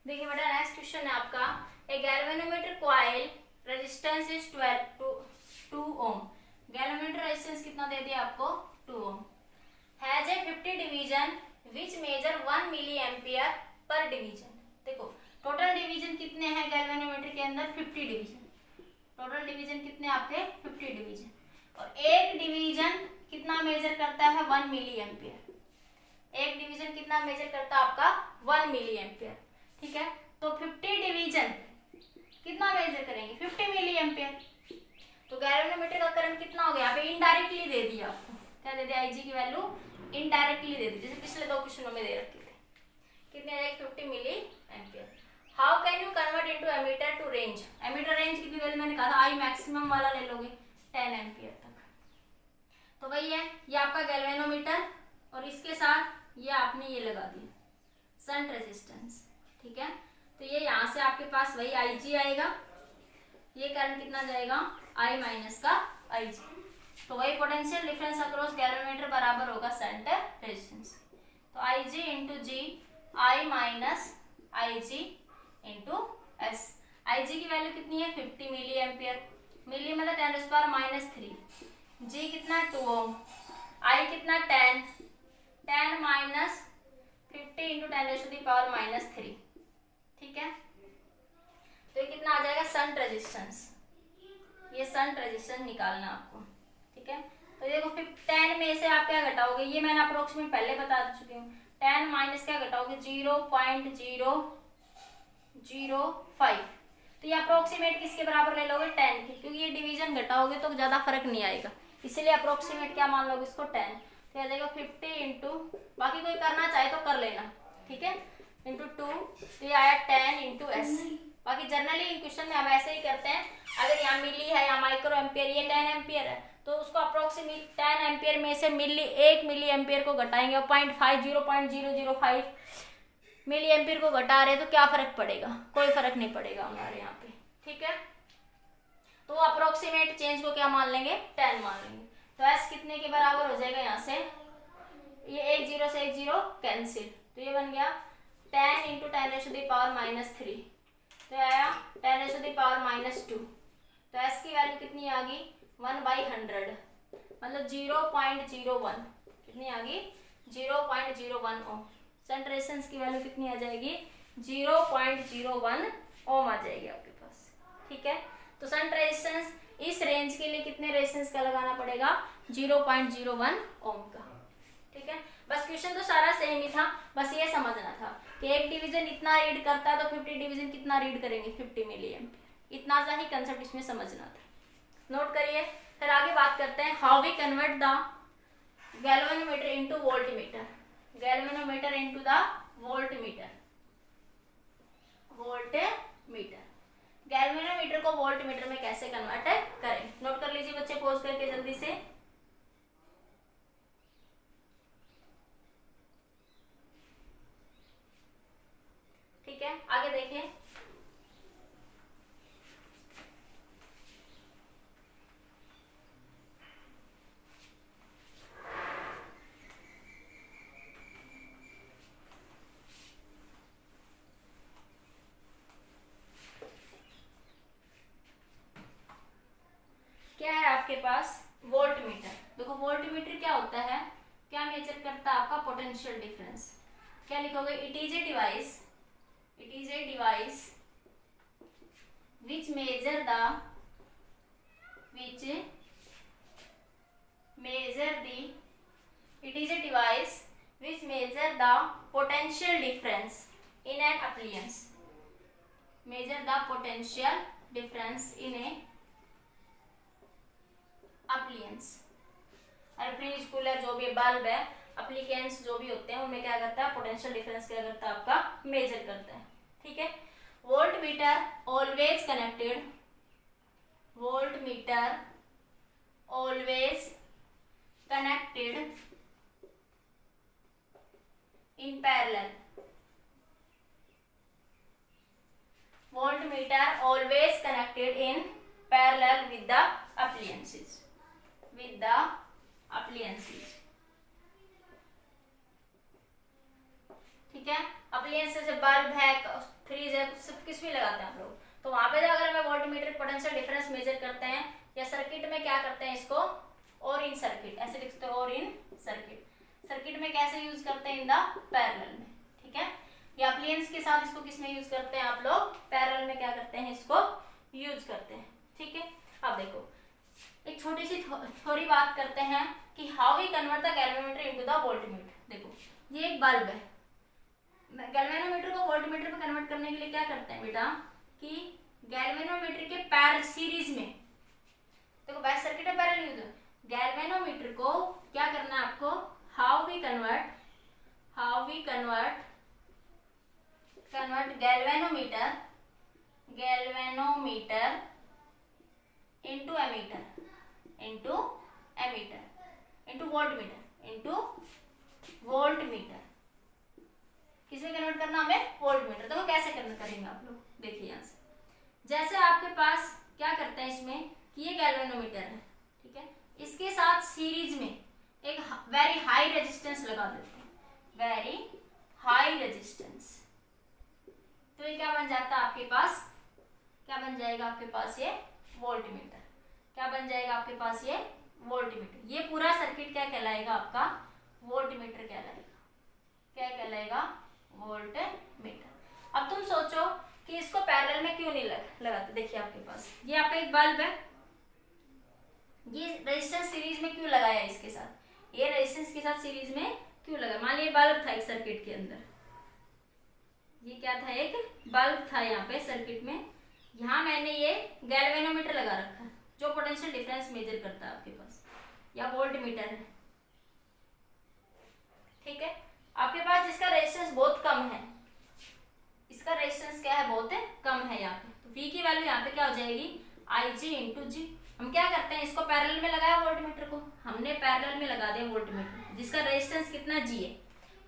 A: देखिए बेटा। नेक्स्ट क्वेश्चन है आपका, a galvanometer coil resistance is 2 ohm. Galvanometer resistance कितना दे दिया आपको 2 ohm, has a 50 division which measure 1 milli ampere per division. देखो टोटल डिवीजन कितने हैं गैल्वेनोमीटर के अंदर 50 डिवीजन, टोटल डिवीजन कितने आपके 50 डिवीजन, और एक डिवीजन कितना मेजर करता है 1 मिली एम्पियर, एक डिवीजन कितना मेजर करता है आपका 1 मिली एम्पियर, ठीक है। तो 50 डिवीजन कितना मेजर करेंगे 50 मिली एम्पियर, तो गैल्वेनोमीटर का करंट कितना हो गया, यहाँ पे इनडायरेक्टली दे दिया आपको, क्या दे दिया आईजी की वैल्यू इनडायरेक्टली दे दी, जैसे पिछले दो क्वेश्चनों में दे रखे थे, कितने आ जाएगी 50 milli ampere. How can you convert into ammeter to range, ammeter range कितनी वैल्यू मैंने कहा था आई मैक्सिमम वाला ले लोगे 10 एम्पियर तक, तो वही है ये आपका गैल्वेनोमीटर, और इसके साथ ये आपने ये लगा दिया शंट रेजिस्टेंस, ठीक है। तो ये यहाँ से आपके पास वही आईजी आएगा, ये करंट कितना जाएगा आई माइनस का आईजी, तो वही पोटेंशियल डिफरेंस अक्रॉस गैल्वेनोमीटर बराबर होगा शंट रेजिस्टेंस, तो IG into G, I minus IG into S. IG की वैल्यू कितनी है 50 मिली एम्पियर, मिली मतलब 10⁻³ जी कितना 2 ओम, आई कितना 10 माइनस 50 इंटू 10⁻³ ठीक है। तो ये कितना आ जाएगा शंट रेजिस्टेंस, ये शंट रेजिस्टेंस निकालना आपको, ठीक है। तो देखो फिर 10 में से आप क्या घटाओगे, ये मैंने अप्रोक्सीमेट पहले बता चुकी हूँ, 10 माइनस क्या घटाओगे 0.005, तो ये अप्रोक्सीमेट किसके बराबर ले लोगे 10 की, क्योंकि ये डिवीजन घटाओगे तो ज्यादा फर्क नहीं आएगा, इसीलिए अप्रोक्सीमेट क्या मान लोगे इसको 10, तो आ जाएगा 50 इंटू, बाकी कोई करना चाहे तो कर लेना, ठीक है, इंटू 2, तो ये आया 10 इंटू एस। बाकी जनरली इन क्वेश्चन में हम ऐसे ही करते हैं, अगर यहाँ मिली है या माइक्रो एम्पियर, ये 10 एम्पियर है तो उसको अप्रोक्सीमेट 10 एम्पियर में से 1 मिली एम्पियर को घटाएंगे और 0.005 मिली एम्पियर को घटा रहे तो क्या फर्क पड़ेगा, कोई फर्क नहीं पड़ेगा हमारे यहाँ पे, ठीक है। तो अप्रोक्सीमेट चेंज को क्या मान लेंगे 10 मान लेंगे, तो एस कितने के बराबर हो जाएगा, यहाँ से ये 1 0 से 1 0 कैंसिल, तो ये बन गया 10 इंटू 10⁻³ तो आया 10⁻², तो एस की वैल्यू कितनी आ गई 1/100 मतलब 0.01, कितनी आ गई 0.01 ओम। शंट रेजिस्टेंस की वैल्यू कितनी आ जाएगी 0.01 ओम आ जाएगी आपके पास, ठीक है। तो शंट रेजिस्टेंस इस रेंज के लिए कितने रेजिस्टेंस का लगाना पड़ेगा 0.01 ओम का, ठीक है। बस क्वेश्चन तो सारा सेम ही था, बस ये समझना था कि एक डिवीजन इतना रीड करता है तो 50 डिवीजन कितना रीड करेंगे 50 मिली एम्पियर, इतना सा ही कंसेप्ट इसमें समझना था। नोट करिए, फिर आगे बात करते हैं how we convert the galvanometer into voltmeter, galvanometer into the voltmeter, galvanometer को वोल्टमीटर में कैसे कन्वर्ट करें, नोट कर लीजिए बच्चे पॉज करके जल्दी से। ठीक है, आगे देखें, आपके पास वोल्ट मीटर। देखो वोल्ट मीटर क्या होता है, क्या मेजर करता है आपका पोटेंशियल डिफरेंस। क्या लिखोगे, it is a device which measure the potential difference in an appliance, measure the potential difference in a appliance। और फ्रिज कूलर जो भी बल्ब है, एप्लीकेंस जो भी होते हैं उनमें क्या करता है, पोटेंशियल डिफरेंस क्या करता है आपका, मेजर करता है। ठीक है, volt meter always connected in parallel, voltmeter always connected in parallel with the appliances, ठीक है। अप्लायंस जैसे बल्ब है, फ्रिज है, सब किस में लगाते हैं आप लोग, तो वहां पे अगर हमें वोल्टमीटर पोटेंशियल डिफरेंस मेजर करते हैं, या सर्किट में क्या करते हैं इसको, और इन सर्किट ऐसे लिखते हैं, और इन सर्किट में कैसे यूज करते हैं, इन द पैरेलल में। ठीक है, या अप्लायंस के साथ इसको किस में यूज करते हैं आप लोग, पैरेलल में क्या करते हैं, इसको यूज करते हैं। ठीक है, अब देखो एक छोटी सी थोड़ी बात करते हैं कि how we convert the galvanometer into the voltmeter. देखो ये एक बल्ब है, गैल्वेनोमीटर को वोल्टमीटर में कन्वर्ट करने के लिए क्या करते हैं बेटा, कि गैल्वेनोमीटर के पैर सीरीज में, देखो बैक सर्किट है पैरेलल यूज, गैल्वेनोमीटर को क्या करना है आपको, how we convert galvanometer into ammeter into voltmeter किसमें कन्वर्ट करना हमें, वोल्टमीटर। देखो कैसे करेंगे आप लोग, देखिए यहाँ से, जैसे आपके पास क्या करते हैं इसमें, कि ये गैल्वेनोमीटर है, ठीक है, इसके साथ सीरीज में एक वेरी हाई रेजिस्टेंस लगा देते हैं, वेरी हाई रेजिस्टेंस, तो ये क्या बन जाता है आपके पास, क्या बन जाएगा आपके पास, ये वोल्टमीटर। क्या बन जाएगा आपके पास, ये वोल्टमीटर। ये पूरा सर्किट क्या कहलाएगा आपका, वोल्टमीटर कहलाएगा। क्या कहलाएगा, वोल्टमीटर। अब तुम सोचो कि इसको पैरेलल में क्यों नहीं लगाते। देखिए आपके पास ये आपका एक बल्ब है, ये रेजिस्टेंस सीरीज में क्यों लगाया है इसके साथ, ये रेजिस्टेंस के साथ सीरीज में क्यों लगा। मान लीजिए बल्ब था एक सर्किट के अंदर, ये क्या था, एक बल्ब था यहाँ पे सर्किट में, यहाँ मैंने ये गैल्वेनोमीटर लगा रखा है जो पोटेंशियल डिफरेंस मेजर करता है आपके पास, या वोल्टमीटर है। ठीक है, आपके पास जिसका रेजिस्टेंस बहुत कम है, इसका रेजिस्टेंस क्या है, बहुत कम है यहाँ पे, तो V की वैल्यू यहाँ पे क्या हो जाएगी, IG इंटू जी। हम क्या करते हैं, इसको पैरेलल में लगाया वोल्टमीटर को, हमने पैरेलल में लगा दिया वोल्टमीटर, जिसका रेजिस्टेंस कितना G है,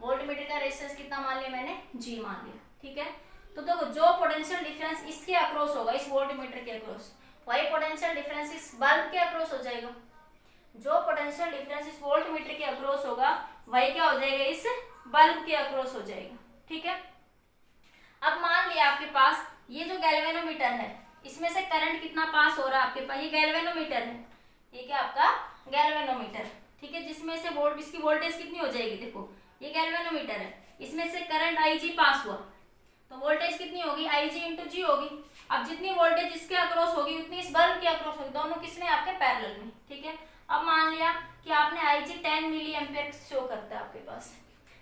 A: वोल्टमीटर का रेजिस्टेंस कितना मान लिया मैंने, G मान लिया। ठीक है, तो देखो जो पोटेंशियल डिफरेंस इसके अक्रॉस होगा, इस वोल्टमीटर के अक्रॉस, वही पोटेंशियल डिफरेंस इस बल्ब के अक्रॉस हो जाएगा। जो पोटेंशियल डिफरेंस इस वोल्टमीटर के अक्रॉस होगा, वही क्या हो जाएगा, इस बल्ब के अक्रॉस हो जाएगा। ठीक है, अब मान लिया आपके पास ये जो गैल्वेनोमीटर है, इसमें से करंट कितना पास हो रहा है आपके पास, ये गैल्वेनोमीटर है, ये क्या आपका गैल्वेनोमीटर। ठीक है, जिसमें से इसकी वोल्टेज कितनी हो जाएगी, देखो ये गैल्वेनोमीटर है, इसमें से करंट IG पास हुआ, तो वोल्टेज कितनी होगी, IG इंटू जी होगी। अब जितनी वोल्टेज इसके अक्रॉस होगी उतनी इस बल्ब के अक्रॉस होगी, दोनों किसने, आपके पैरेलल में। ठीक है, अब मान लिया कि आपने IG 10 मिली एम्पेयर शो करता है आपके पास,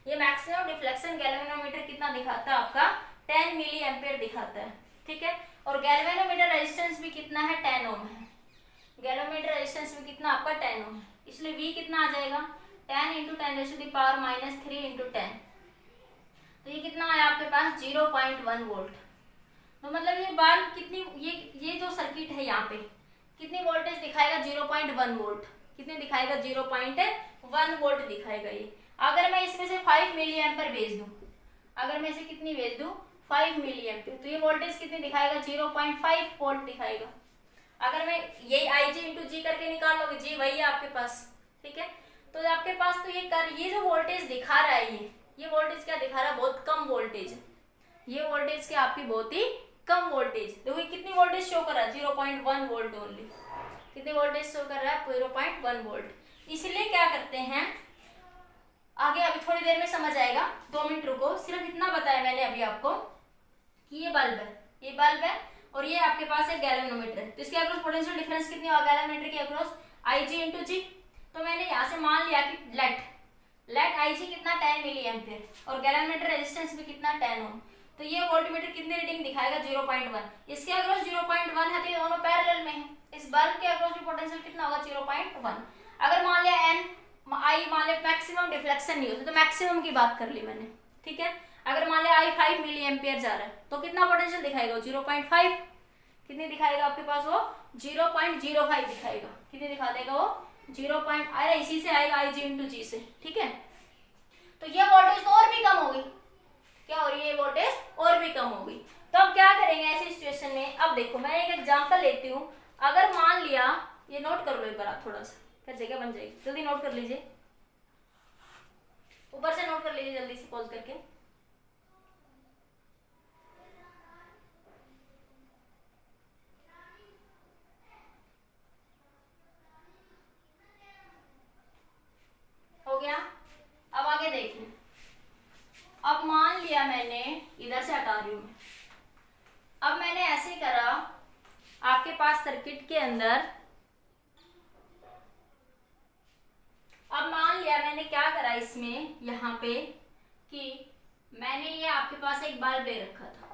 A: ये मैक्सिमम डिफ्लेक्शन गैल्वेनोमीटर कितना दिखाता है आपका, 10 मिली एम्पेयर दिखाता है। ठीक है, और गैल्वेनोमीटर रेजिस्टेंस भी कितना है, 10 ओम है, गैल्वेनोमीटर रेजिस्टेंस भी कितना आपका 10 ओम है, इसलिए V कितना आ जाएगा, 10 इंटू 10⁻³ इंटू 10, तो ये कितना आया आपके पास, 0.1 वोल्ट। तो मतलब ये बल्ब कितनी, ये जो सर्किट है यहाँ पे कितनी वोल्टेज दिखाएगा, 0.1 वोल्ट। कितने दिखाएगा, 0.1 वोल्ट दिखाएगा ये। अगर मैं इसमें से 5 मिली एम्पेयर भेज दूं, अगर मैं इसे कितनी भेज दूं, 5 मिली एम्पेयर, तो ये वोल्टेज कितनी दिखाएगा, 0.5 वोल्ट दिखाएगा। अगर मैं यही IG इंटू जी करके निकाल लोगे, जी वही है आपके पास। ठीक है, तो आपके पास तो ये जो वोल्टेज दिखा रहा है, ये वोल्टेज क्या दिखा रहा है, बहुत कम वोल्टेज है। ये वोल्टेज क्या आपकी बहुत ही कम वोल्टेज। देखो ये कितनी वोल्टेज शो कर रहा है, 0.1 वोल्ट ओनली। कितनी वोल्टेज शो कर रहा है? 0.1 वोल्ट। इसलिए क्या करते हैं, आगे अभी थोड़ी देर में समझ आएगा, 2 मिनट रुको। सिर्फ इतना बताया मैंने अभी आपको कि ये बल्ब है, ये बल्ब है और ये आपके पास है गैल्वेनोमीटर है। तो इसके अक्रॉस पोटेंशियल डिफरेंस कितनी होगा गैल्वेनोमीटर के अक्रॉस? IG इंटू जी। तो मैंने यहाँ से मान लिया कि लेट IG कितना 10 मिली एम्पियर और गैल्वेनोमीटर रेजिस्टेंस भी कितना 10 ओम। तो ये वोल्टमीटर कितनी रीडिंग दिखाएगा? 0.1। इसके अक्रॉस 0.1 है तो ये दोनों पैरेलल में है। इस बल्ब के अक्रॉस भी पोटेंशियल कितना होगा? 0.1। अगर मान लिया I मान लिया मैक्सिमम डिफ्लेक्शन नहीं होता, तो मैक्सिमम की बात कर ली मैंने, ठीक है। अगर मान लिया I 5 मिली एम्पियर जा रहा है तो कितना पोटेंशियल दिखाएगा? 0.5। कितनी दिखाएगा आपके पास? वो 0.05 दिखाएगा। कितनी दिखा देगा वो? 0. अरे इसी से आएगा IG इंटू जी से, ठीक है। तो ये वोल्टेज तो और भी कम होगी, क्या हो रही है? ये वोल्टेज और भी कम होगी। तो अब क्या करेंगे ऐसी सिचुएशन में? अब देखो मैं एक एग्जांपल लेती हूँ। अगर मान लिया, ये नोट कर लो एक बार आप, थोड़ा सा फिर जगह बन जाएगी, जल्दी नोट कर लीजिए, ऊपर से नोट कर लीजिए जल्दी से पॉज करके। हो गया? अब आगे देखिए। अब मान लिया मैंने, इधर से हटा रही हूं मैं, अब मैंने ऐसे करा, आपके पास सर्किट के अंदर, अब मान लिया मैंने क्या करा इसमें, यहाँ पे कि मैंने ये आपके पास एक बल्ब ले रखा था।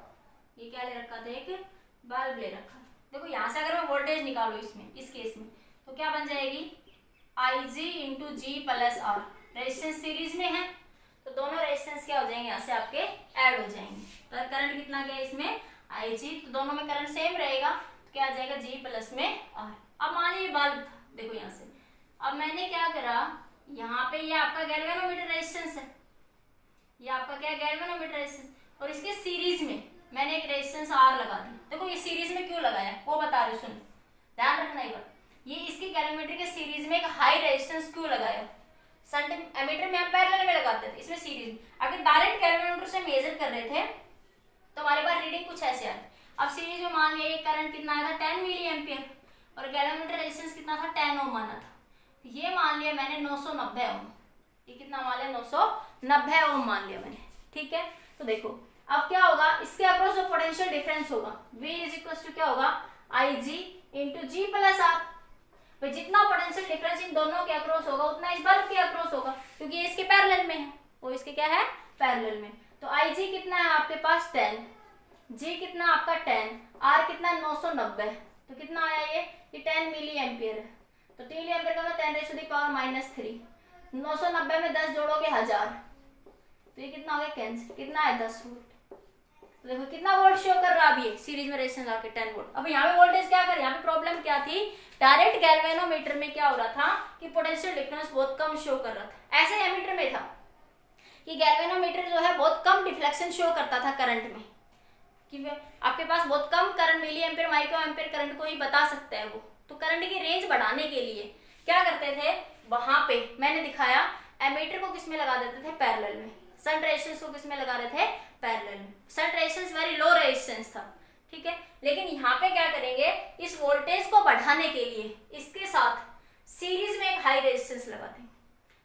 A: ये क्या ले रखा था? एक बल्ब ले रखा था। देखो यहाँ से अगर मैं वोल्टेज निकालू इसमें, इस केस में, तो क्या बन जाएगी? IG into G plus R. Resistance series में है तो दोनों रेजिस्टेंस क्या हो जाएंगे? यहाँ से आपके ऐड हो जाएंगे। तो करंट कितना गया इसमें? IG, तो दोनों में करंट सेम रहेगा, तो क्या आ जाएगा? G प्लस में R। अब मान लीजिए बल्ब था, देखो यहाँ से, अब मैंने क्या करा, यहाँ पे ये आपका गैल्वेनोमीटर रेजिस्टेंस है, ये आपका क्या? गैल्वेनोमीटर रेजिस्टेंस, और इसके सीरीज में मैंने एक रेजिस्टेंस R लगा दी। देखो ये सीरीज में क्यों लगाया वो बता रही हूँ, सुन ध्यान रखना एक बार। ये इसके गैल्वेनोमीटर के सीरीज में एक हाई रेजिस्टेंस क्यों लगाया? शंट एमीटर में हम पैरेलल में लगाते थे, इसमें सीरीज में। अगर डायरेक्ट गैल्वेनोमीटर से मेजर कर रहे थे तो हमारे पास रीडिंग कुछ ऐसे आती। अब सीरीज में मान लिया करंट कितना आया था? 10 मिली एम्पियर और गैल्वेनोमीटर रेजिस्टेंस कितना था? 10 ओम माना था। ये मान लिया मैंने 990 ओम। ये कितना मान लिया? 990 ओम मान लिया मैंने, ठीक है। तो देखो अब क्या होगा, इसके अक्रॉस जो पोटेंशियल डिफरेंस होगा V इज इक्वल टू क्या होगा? IG into G plus R. भाई जितना पोटेंशियल डिफरेंस इन दोनों के अक्रॉस होगा उतना इस बल्ब के अक्रॉस होगा, क्योंकि ये इसके पैरेलल में है, वो इसके क्या है? पैरेलल में। तो IG कितना है आपके पास? 10, G कितना आपका 10, R कितना? 990। तो कितना आया ये 10 मिली एम्पियर है। तो 3 मिली एम्पियर का मतलब 10 रेज़ टू द पावर -3। 990 में 10 जोड़ोगे 1000, तो ये कितना हो गया? कैंसिल। कितना है? 10 वोल्ट। तो देखो कितना वोल्ट शो कर रहा है अभी सीरीज में रेजिस्टेंस आके 10 वोल्ट। अब यहाँ पे वोल्टेज क्या कर, यहाँ पे प्रॉब्लम क्या थी? डायरेक्ट गैल्वेनोमीटर में क्या हो रहा था कि पोटेंशियल डिफरेंस बहुत कम शो कर रहा था। ऐसे एमीटर में था कि गैल्वेनोमीटर जो है बहुत कम डिफ्लेक्शन शो करता था करंट में, कि आपके पास बहुत कम current milli ampere micro ampere current को ही बता सकता है वो। तो करंट की रेंज बढ़ाने के लिए क्या करते थे, वहां पे मैंने दिखाया एमीटर को किस में लगा देते थे? पैरेलल में। शंट रेजिस्टेंस को किस में लगा रहे थे? पैरेलल में। Shunt resistance very low resistance था, ठीक है। लेकिन यहाँ पे क्या करेंगे, इस वोल्टेज को बढ़ाने के लिए इसके साथ सीरीज में एक हाई रेजिस्टेंस लगा देंगे।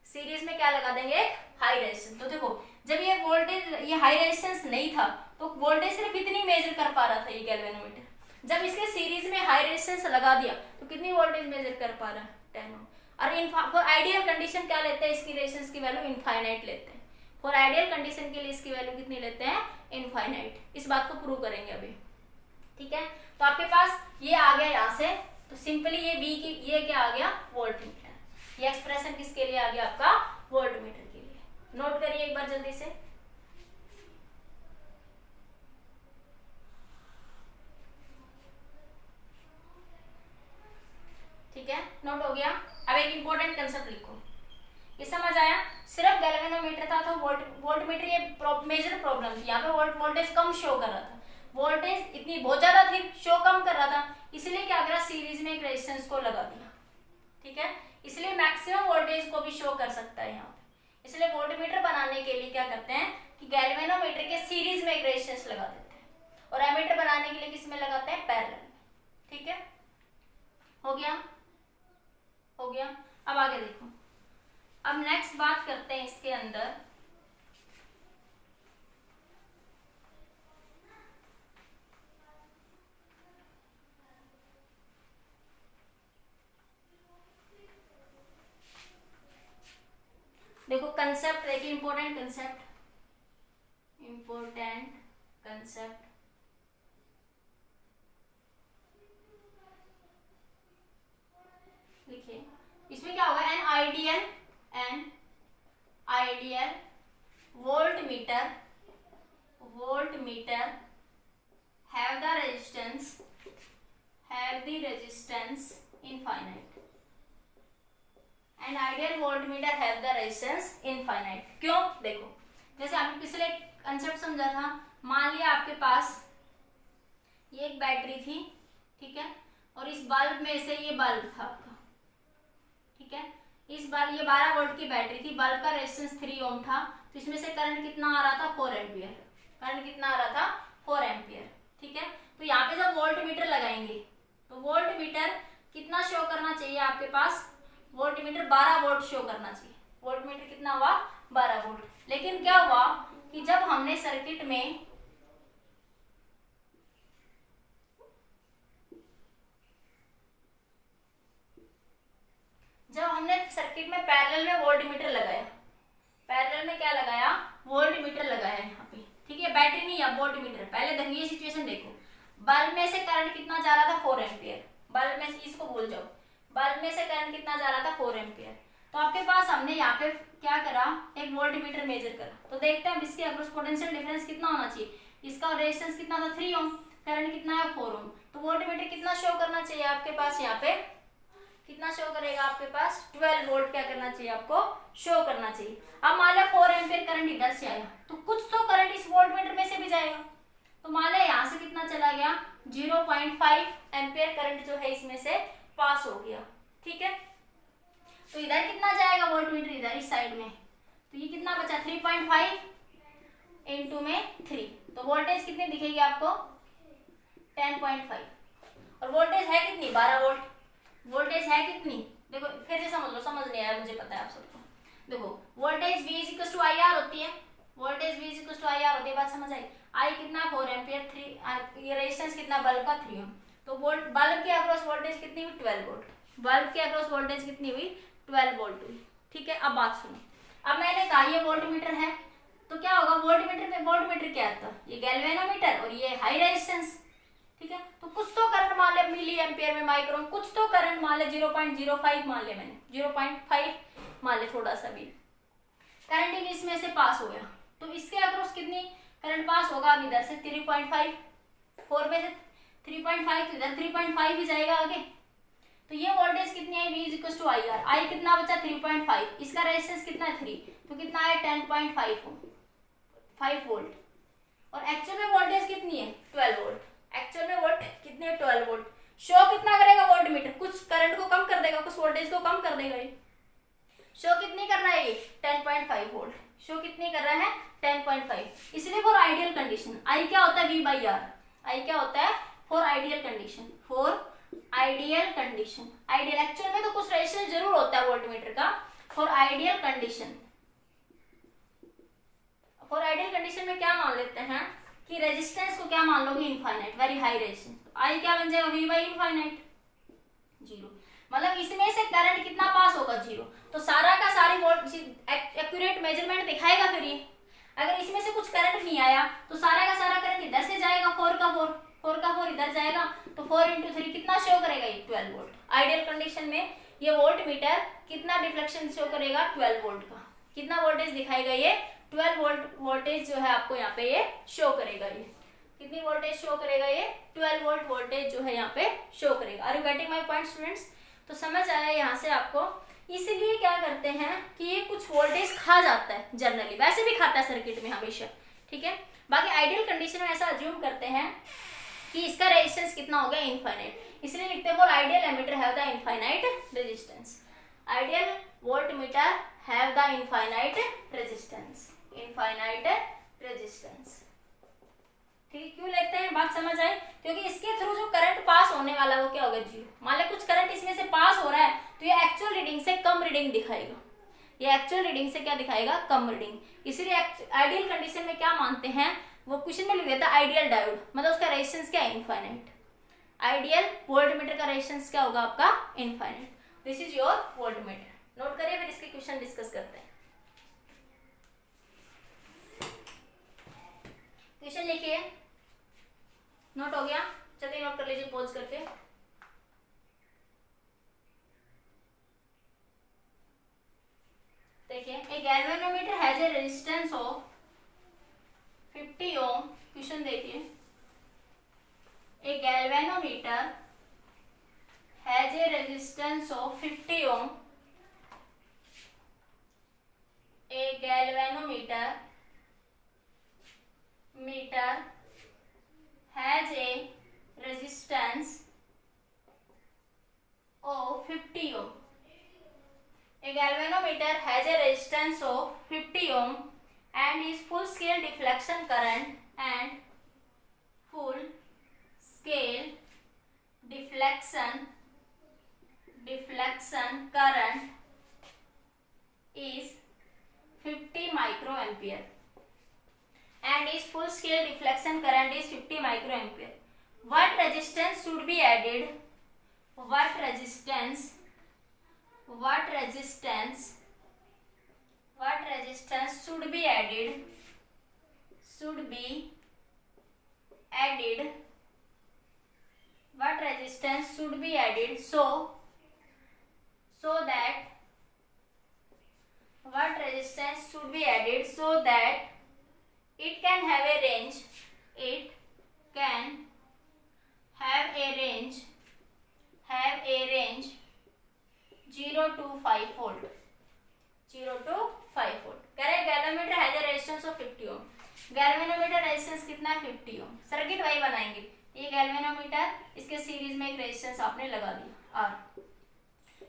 A: सीरीज में क्या लगा देंगे? एक हाई रेजिस्टेंस। तो देखो जब ये वोल्टेज, ये हाई रेजिस्टेंस नहीं था तो वोल्टेज सिर्फ इतनी मेजर कर पा रहा था ये गैल्वेनोमीटर। जब इसके सीरीज में हाई रेजिस्टेंस लगा दिया तो कितनी वोल्टेज मेजर कर पा रहा है? 10 ओम। और फॉर आइडियल कंडीशन क्या लेते हैं? इसकी रेजिस्टेंस की वैल्यू इनफाइनाइट लेते हैं। फॉर आइडियल कंडीशन के लिए इसकी वैल्यू कितनी लेते हैं? इनफाइनाइट। इस बात को प्रूव करेंगे अभी, ठीक है। तो आपके पास ये आ गया यहाँ से, तो सिंपली ये V की, ये क्या आ गया? वोल्टमीटर। ये एक्सप्रेशन किसके लिए आ गया? आपका वोल्टमीटर के लिए। नोट करिए एक बार जल्दी से। ठीक है, नोट हो गया। अब एक इंपॉर्टेंट कंसेप्ट लिखो, ये समझ आया? सिर्फ गैल्वेनोमीटर था तो वोल्टमीटर ये मेजर प्रॉब्लम थी। यहाँ पे वोल्टेज कम शो कर रहा था, वोल्टेज इतनी बहुत ज्यादा थी, शो कम कर रहा था, इसलिए क्या करा? सीरीज में एक रेजिस्टेंस को लगा दिया, ठीक है। इसलिए मैक्सिमम वोल्टेज को भी शो कर सकता है यहाँ पे। इसलिए वोल्टमीटर बनाने के लिए क्या करते हैं कि गैल्वेनोमीटर के सीरीज में एक रेजिस्टेंस लगा देते हैं, और एमीटर बनाने के लिए किस में लगाते हैं? पैरेलल। ठीक है, हो गया। हो गया। अब आगे देखो, अब नेक्स्ट बात करते हैं इसके अंदर, देखो कंसेप्ट देखिए, इंपॉर्टेंट कंसेप्ट, इंपॉर्टेंट कंसेप्ट। लिखिए, इसमें क्या होगा, an ideal volt meter have the resistance infinite, and ideal voltmeter have the resistance infinite। क्यों? देखो, जैसे आपने पिछले कंसेप्ट समझा था, मान लिया आपके पास ये एक बैटरी थी, ठीक है, और इस बल्ब में से ये बल्ब था आपका, ठीक है, इस बार ये 12 वोल्ट की बैटरी थी, बल्ब का रेजिस्टेंस 3 ओम था, तो इसमें से करंट कितना आ रहा था, 4 एम्पियर। करंट कितना आ रहा था, 4 एम्पियर, ठीक है। तो यहाँ पे जब वोल्ट मीटर लगाएंगे तो वोल्ट मीटर कितना शो करना चाहिए आपके पास, वोल्ट मीटर 12 वोल्ट शो करना चाहिए। वोल्ट मीटर कितना हुआ, 12 वोल्ट। लेकिन क्या हुआ कि जब हमने सर्किट में पैरेलल में वोल्ट मीटर लगाया, पैरेलल में क्या लगाया, वोल्ट मीटर लगाया यहाँ पे, ठीक है, बैटरी नहीं है, वोल्ट मीटर। पहले देखो ये सिचुएशन देखो, बल्ब में से करंट कितना जा रहा था, 4 एम्पियर। बल्ब में से, इसको भूल जाओ, बल्ब में से करंट कितना जा रहा था, 4 एम्पियर। तो आपके पास हमने यहाँ पे क्या करा, एक वोल्ट मीटर मेजर करा, तो देखते हैं अब इसके अक्रॉस पोटेंशियल डिफरेंस कितना होना चाहिए। इसका रेजिस्टेंस कितना था, 3 ओम, करंट कितना है, 4 ओम। तो वोल्ट मीटर कितना शो करना चाहिए आपके पास, यहाँ पे कितना शो करेगा आपके पास, 12 वोल्ट क्या करना चाहिए आपको, शो करना चाहिए। अब मान लिया 4 एम्पियर करंट इधर से आया, तो कुछ तो करंट इस वोल्ट मीटर में से भी जाएगा। तो मान लिया यहाँ से कितना चला गया, 0.5 एम्पियर करंट जो है इसमें से पास हो गया, ठीक है। तो इधर कितना जाएगा वोल्ट मीटर, इधर इस साइड में, तो ये कितना बचा, 3.5 इंटू में 3, तो वोल्टेज कितनी दिखेगी आपको, 10.5। और वोल्टेज है कितनी, 12 वोल्ट। वोल्टेज है कितनी, देखो फिर से समझ लो, समझ नहीं आया मुझे पता है आप सबको। देखो वोल्टेज V = IR होती है, वोल्टेज V = IR होती है, बात समझ आई। I कितना, 4 एम्पियर, 3 ये रेजिस्टेंस कितना, बल्ब का 3 ओम। तो वोल्ट, बल्ब के अक्रॉस वोल्टेज कितनी हुई, 12 वोल्ट। बल्ब के अक्रॉस वोल्टेज कितनी हुई, 12 वोल्ट हुई, ठीक है। अब बात सुनो, अब मैंने कहा ये वोल्ट मीटर है, तो क्या होगा, वोल्ट मीटर पे, वोल्ट मीटर क्या आता है, ये गैल्वेनोमीटर और ये हाई रेजिस्टेंस, ठीक है। तो कुछ तो करंट मान लिया मिली एम्पियर में, माइक्रोन, कुछ तो करंट मान लिया 0.05 मान लिया मैंने, 0.5 मान लिया, थोड़ा सा भी करंट इसमें से पास हो गया। तो इसके अक्रॉस कितनी करंट पास होगा, अब इधर से 3.5, 4 में से 3.5, तो इधर 3.5 भी जाएगा आगे। तो ये वोल्टेज कितनी है, V = IR। I कितना बचा, 3.5, इसका रेजिस्टेंस कितना है, 3, तो कितना है, 10.5 वोल्ट। और एक्चुअल में वोल्टेज कितनी है, 12 वोल्ट। एक्चुअल में वोल्ट कितने, 12 वोल्ट। शो कितना करेगा वोल्ट मीटर, कुछ करंट को कम कर देगा, कुछ वोल्टेज को कम कर देगा। ये शो कितनी कर रहा है, ये 10.5 वोल्ट शो कितनी कर रहा है, 10.5। इसलिए फॉर आइडियल कंडीशन, आई क्या होता है, V/R। आई क्या होता है, for ideal condition, for ideal condition. Ideal, actual में तो कुछ रेजिस्टेंस जरूर होता है वोल्ट मीटर का। For ideal condition, for ideal condition में क्या मान लेते हैं कि रेजिस्टेंस को क्या मान लोगे, इनफाइनाइट, वेरी हाई रेजिस्टेंस। तो आई क्या बन जाएगा, V/इनफाइनाइट, 0। मतलब इसमें से करंट कितना पास होगा, 0। तो सारा का सारी वोल्ट एक्यूरेट मेजरमेंट दिखाएगा फिर ये। अगर इसमें से कुछ करंट नहीं आया तो सारा का सारा करंट इधर से जाएगा, 4 का 4 इधर जाएगा, तो 4 × 3 कितना शो करेगा, ये 12 वोल्ट। आइडियल कंडीशन में ये वोल्ट मीटर कितना डिफ्लेक्शन शो करेगा, 12 वोल्ट का। कितना वोल्टेज दिखाएगा ये, 12 वोल्ट वोल्टेज जो है आपको यहाँ पे ये शो करेगा। ये कितनी वोल्टेज शो करेगा, ये 12 वोल्ट वोल्टेज जो है यहाँ पे शो करेगा। Are you getting my point students? तो समझ आया यहाँ से आपको। इसीलिए क्या करते हैं कि ये कुछ वोल्टेज खा जाता है, जनरली वैसे भी खाता है सर्किट में हमेशा, ठीक है। बाकी आइडियल कंडीशन में ऐसा अज्यूम करते हैं कि इसका रेजिस्टेंस कितना हो गया, इनफाइनाइट, इसलिए लिखते हैं for ideal ammeter have the infinite resistance. Ideal voltmeter have the infinite resistance, infinite resistance, ठीक है, क्यों लेते हैं, बात समझ आए, क्योंकि इसके थ्रू जो करंट पास होने वाला है वो क्या होगा, जीरो। मान लो कुछ करंट इसमें से पास हो रहा है तो ये एक्चुअल रीडिंग से कम रीडिंग दिखाएगा, ये एक्चुअल रीडिंग से क्या दिखाएगा, कम रीडिंग। इसीलिए आइडियल कंडीशन में क्या मानते हैं, वो क्वेश्चन में लिख देता है आइडियल डायोड, मतलब उसका रेजिस्टेंस क्या है, इनफाइनाइट। आइडियल वोल्टमीटर का रेजिस्टेंस क्या होगा आपका, infinite. This is your voltmeter. Note करिए, फिर इसके क्वेश्चन डिस्कस करते हैं। क्वेश्चन लिखिए, नोट हो गया, चलिए नोट कर लीजिए पॉज करके। देखिए, a galvanometer has a resistance of 50 ohm. Question देखिए, a galvanometer has a resistance of 50 ohm. A galvanometer has a resistance of 50 ohm. A galvanometer has a resistance of 50 ohm and is full scale deflection current and full scale deflection current is 50 microampere. And its full scale deflection current is 50 microampere. What resistance should be added? What resistance should be added? What resistance should be added so that what resistance should be added so that it can have a range 0 to 5 volt. 0 to 5 volt. कह रहे galvanometer has a resistance of 50 ohm. Galvanometer resistance कितना है, 50 ओम। सर्किट वही बनाएंगे, ये गैल्वेनोमीटर, इसके सीरीज में एक रेजिस्टेंस आपने लगा दिया R,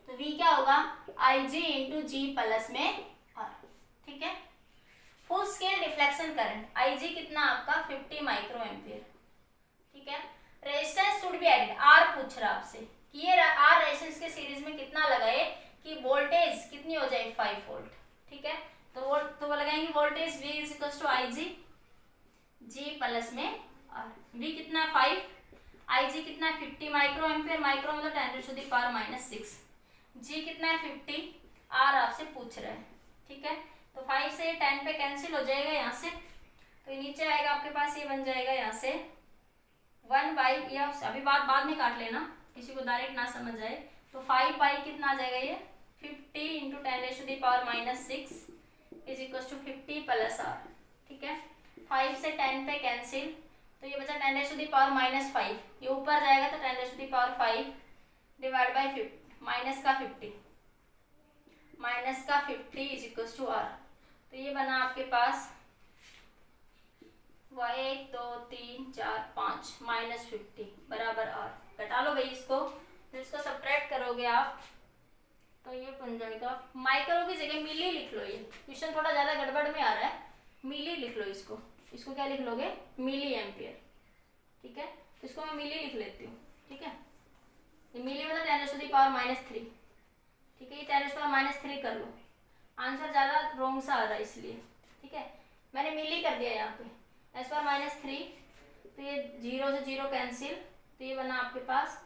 A: तो V क्या होगा, Ig इंटू G प्लस में R। ठीक है, full scale deflection current Ig कितना आपका 50 माइक्रो एम्पियर। ठीक है, resistance should be added, R पूछ रहा आपसे कि ये R रेजिस्टेंस के सीरीज में कितना लगाए कि वोल्टेज कितनी हो जाए 5 वोल्ट। ठीक है, तो वो लगाएंगे voltage V is equal to Ig G plus में R। V कितना 5, Ig कितना 50 माइक्रो एम्पियर, माइक्रो मतलब 10⁻⁻⁶। G कितना है 50, R आपसे पूछ रहा है। ठीक है, तो 5 से 10 पे कैंसिल हो जाएगा यहाँ से, तो ये नीचे आएगा आपके पास, ये बन जाएगा यहाँ से 1 बाई, या अभी बाद में काट लेना, किसी को डायरेक्ट ना समझ आए, तो 5 बाई कितना आ जाएगा ये 50 into 10⁻⁻⁶ is equal to 50 plus R। ठीक है, 5 से 10 पे कैंसिल, तो ये बचा 10⁻⁻⁵, ये ऊपर जाएगा तो 10⁻⁵ डिवाइड बाई 50 माइनस का 50 इज इक्वल टू R। तो ये बना आपके पास 1 2 3 4 5 -50 बराबर R। घटा लो भाई इसको, फिर इसको सब्ट्रैक्ट करोगे आप तो ये बन जाएगा, माइक्रो की जगह मिली लिख लो, ये क्वेश्चन थोड़ा ज्यादा गड़बड़ में आ रहा है, मिली लिख लो इसको क्या लिख लोगे, मिली एम्पियर। ठीक है, तो इसको मैं मिली लिख लेती हूँ। ठीक है, ये मिली मतलब 10⁻⁻3। ठीक है, ये 10⁻⁻3 कर लो, आंसर ज्यादा रॉन्ग सा आ रहा है इसलिए। ठीक है, मैंने मिली कर दिया यहाँ पे 10⁻3, तो ये 0 से 0 कैंसिल, तो ये बना आपके पास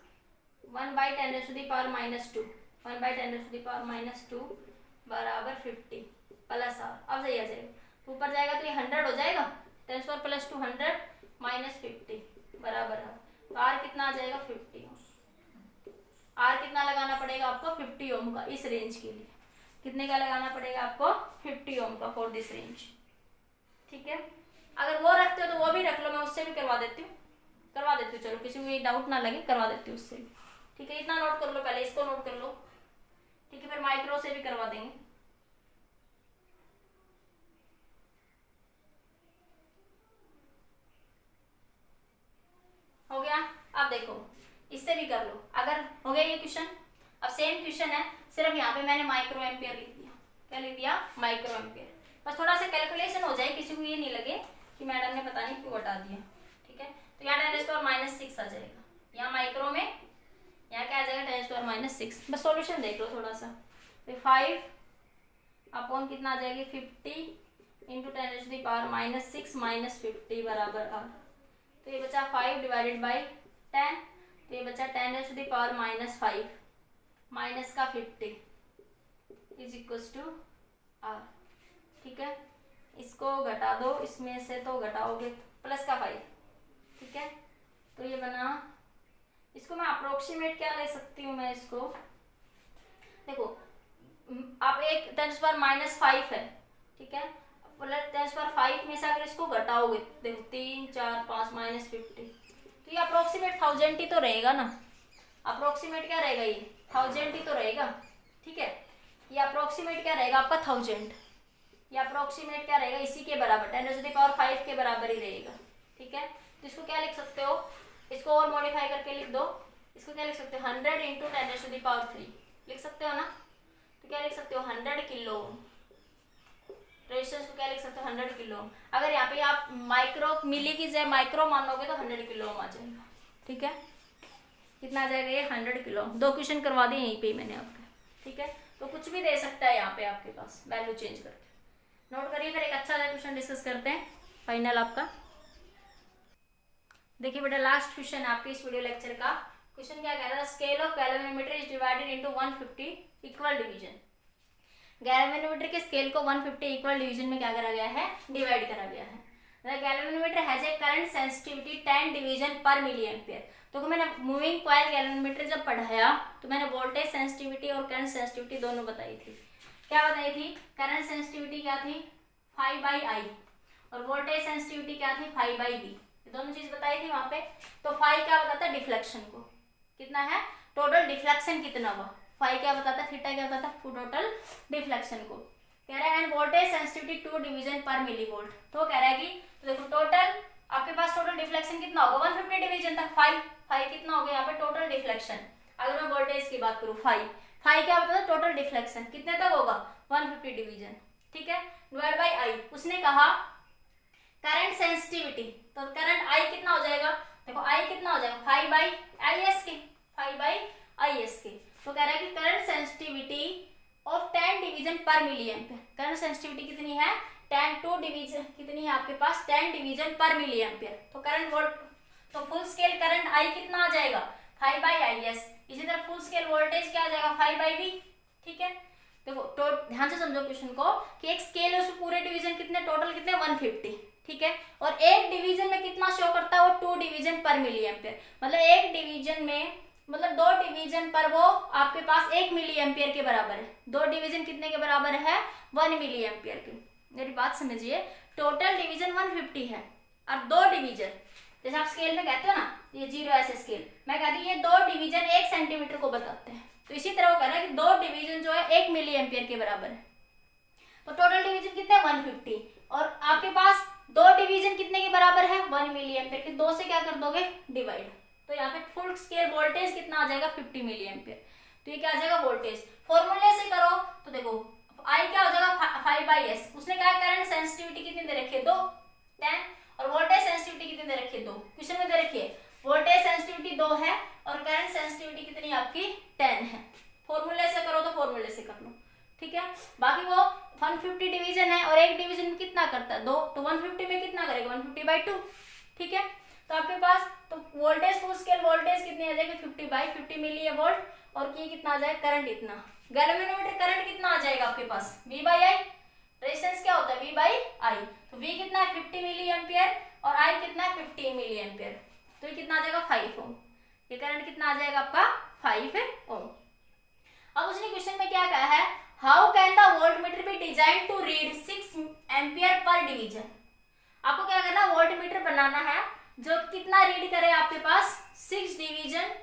A: 1/10⁻⁻2 1/10⁻⁻2 बराबर 50 प्लस R। अब सही आ जाएगा, तो ऊपर जाएगा तो ये 100 हो जाएगा, 10 + 2 100 -50 बराबर R। तो R कितना आ जाएगा 50 ओम। R कितना लगाना पड़ेगा आपको 50 ओम का, इस रेंज के लिए कितने का लगाना पड़ेगा आपको 50 ओम का फॉर दिस रेंज। ठीक है, अगर वो रखते हो तो वो भी रख लो, मैं उससे भी करवा देती हूँ, चलो किसी को ये डाउट ना लगे, करवा देती हूँ उससे भी। ठीक है, इतना नोट कर लो, पहले इसको नोट कर लो। ठीक है, फिर माइक्रो से भी करवा देंगे। हो गया, अब देखो इससे भी कर लो, अगर हो गया ये क्वेश्चन। अब सेम क्वेश्चन है, सिर्फ यहाँ पे मैंने माइक्रो एम्पियर लिख दिया। क्या लिख दिया, माइक्रो एम्पियर। बस थोड़ा सा कैलकुलेशन हो जाए, किसी को ये नहीं लगे कि मैडम ने पता नहीं क्यों हटा दिया। ठीक तो यहाँ 10⁻⁻6 आ जाएगा। यहाँ माइक्रो में यहाँ क्या आ जाएगा 10⁻�6। बस सॉल्यूशन देख लो थोड़ा सा। तो 5 अपॉन कितना आ जाएगी 50 इंटू 10⁻⁻6 माइनस 50 बराबर r। तो ये बचा 5 डिवाइडेड बाई 10, तो ये बचा 10⁻⁻5 माइनस का 50 इज इक्वल टू r। ठीक है, इसको घटा दो, इसमें से तो घटाओगे प्लस का 5। ठीक है, तो ये बना, इसको मैं अप्रोक्सीमेट क्या ले सकती हूँ, मैं इसको देखो आप एक 10⁻�5 है, ठीक है, प्लस 10⁻5 में से अगर इसको घटाओगे देखो 3 4 5 माइनस 50, तो ये अप्रोक्सीमेट 1000 ही तो रहेगा ना। अप्रोक्सीमेट क्या रहेगा, ये 1000 ही तो रहेगा। ठीक है, ये अप्रोक्सीमेट क्या रहेगा आपका 1000, ये अप्रोक्सीमेट क्या रहेगा इसी के बराबर 10⁻5 के बराबर ही रहेगा। ठीक है, तो इसको क्या लिख सकते हो, इसको और मॉडिफाई करके लिख दो। इसको क्या लिख सकते हो 100 इंटू 10⁻3 लिख सकते हो ना। तो क्या लिख सकते हो 100 किलो ओम। रेजिस्टेंस को क्या लिख सकते हो 100 किलो ओम। अगर यहाँ पे आप माइक्रो मिली की जगह माइक्रो मानोगे तो 100 किलो ओम आ जाएगा। ठीक है, कितना आ जाएगा ये 100 किलो ओम। 2 क्वेश्चन करवा दिए यहीं पे मैंने आपके। ठीक है, तो कुछ भी दे सकता है यहाँ पे आपके पास वैल्यू चेंज करके। नोट करिए, फिर एक अच्छा सा क्वेश्चन डिस्कस करते हैं फाइनल आपका। देखिए बेटा, लास्ट क्वेश्चन है आपके इस वीडियो लेक्चर का। क्वेश्चन क्या कह रहा है, scale of galvanometer is divided into 150 equal division. Galvanometer के स्केल को 150 इक्वल डिवीजन में क्या करा गया है, डिवाइड करा गया है। The galvanometer has A current sensitivity 10 division पर मिली एम्पियर। तो मैंने मूविंग कॉइल गैल्वेनोमीटर जब पढ़ाया तो मैंने वोल्टेज सेंसिटिविटी और करंट सेंसिटिविटी दोनों बताई थी। क्या बताई थी, करंट सेंसिटिविटी क्या थी 5/I और वोल्टेज सेंसिटिविटी क्या थी 5/V। ये दोनों चीज बताई थी वहां पे। तो 5 क्या बताता है डिफ्लेक्शन को, कितना है टोटल डिफ्लेक्शन कितना हुआ। 5 क्या बताता है, थीटा क्या बताता है टोटल डिफ्लेक्शन को। कह रहा है एंड वोल्टेज सेंसिटिविटी 2 डिवीजन पर मिली वोल्ट। तो कह रहा है कि तो देखो टोटल आपके पास टोटल डिफ्लेक्शन कितना होगा 150 डिवीजन तक 5 कितना हो गया यहाँ पे टोटल डिफ्लेक्शन। अगर मैं वोल्टेज की बात करूँ 5 क्या बताता है टोटल डिफ्लेक्शन कितने तक होगा 150 डिवीजन। ठीक है, डिवाइड बाई आई। उसने कहा करंट सेंसिटिविटी, तो करंट आई कितना हो जाएगा, देखो आई कितना हो जाएगा 5/IS के 5/IS के। तो कह रहा है कि करंट सेंसिटिविटी ऑफ 10 डिवीजन पर मिली एम्पियर। करंट सेंसिटिविटी कितनी है 2 डिवीजन कितनी है आपके पास 10 डिवीजन पर मिली एम्पियर। तो करंट वोल्ट तो फुल स्केल करंट आई कितना आ जाएगा 5/IS। इसी तरह फुल स्केल वोल्टेज क्या आ जाएगा 5/V। ठीक है, देखो तो ध्यान से समझो क्वेश्चन को कि एक स्केल है उसमें पूरे डिवीजन कितने टोटल कितने 150। ठीक है, और एक डिवीजन में कितना शो करता है वो 2 डिवीजन पर मिली एम्पियर। मतलब एक डिवीजन में मतलब 2 डिवीजन पर वो आपके पास 1 मिली एम्पियर के बराबर है। 2 डिवीजन कितने के बराबर है 1 मिली एम्पियर के। मेरी बात समझिए, टोटल डिवीजन 150 है और 2 डिवीजन जैसे आप स्केल में कहते हो ना ये 0 ऐसे स्केल, मैं कहती हूँ ये 2 डिवीजन 1 सेंटीमीटर को बताते हैं। तो इसी तरह वो कह रहा है कि 2 डिवीजन जो है 1 मिली एम्पियर के बराबर है। तो टोटल डिवीजन कितने 150 और आपके पास 2 डिवीजन कितने के बराबर है 1 मिली एम्पियर के। 2 से क्या कर दोगे डिवाइड, तो यहाँ पे फुल स्केल वोल्टेज कितना आ जाएगा 50 मिली एम्पियर। तो ये क्या आ जाएगा वोल्टेज। फॉर्मूले से करो तो देखो आई क्या हो जाएगा 5/S। उसने कहा करंट सेंसिटिविटी कितनी दे रखी है 2 10 और वोल्टेज सेंसिटिविटी कितनी दे रखी है 2। क्वेश्चन में दे रखी है वोल्टेज सेंसिटिविटी 2 है और करंट सेंसिटिविटी कितनी आपकी 10 है। फॉर्मूले से करो तो फॉर्मूले से कर लो। ठीक है, बाकी वो 150 डिवीजन है और एक डिवीजन में कितना करता है 2, तो 150 में कितना करेगा 150/2। ठीक है, तो आपके पास तो वोल्टेज फुल स्केल वोल्टेज कितनी आ जाएगी 50/50 मिली है वोल्ट और ये कितना आ जाएगा करंट इतना। गैल्वेनोमीटर करंट कितना आ जाएगा आपके पास V/I। रेजिस्टेंस क्या होता है V/I। तो V कितना है 50 मिली एम्पियर और I कितना है 50 मिली एम्पियर। तो ये कितना आ जाएगा 5 ओम। ये करंट कितना आ जाएगा आपका 5 ओम। अब उसने क्वेश्चन में क्या कहा है how can the voltmeter be design to read 6 ampere per division. आपको क्या करना वोल्टमीटर बनाना है जो कितना रीड करे आपके पास 6 division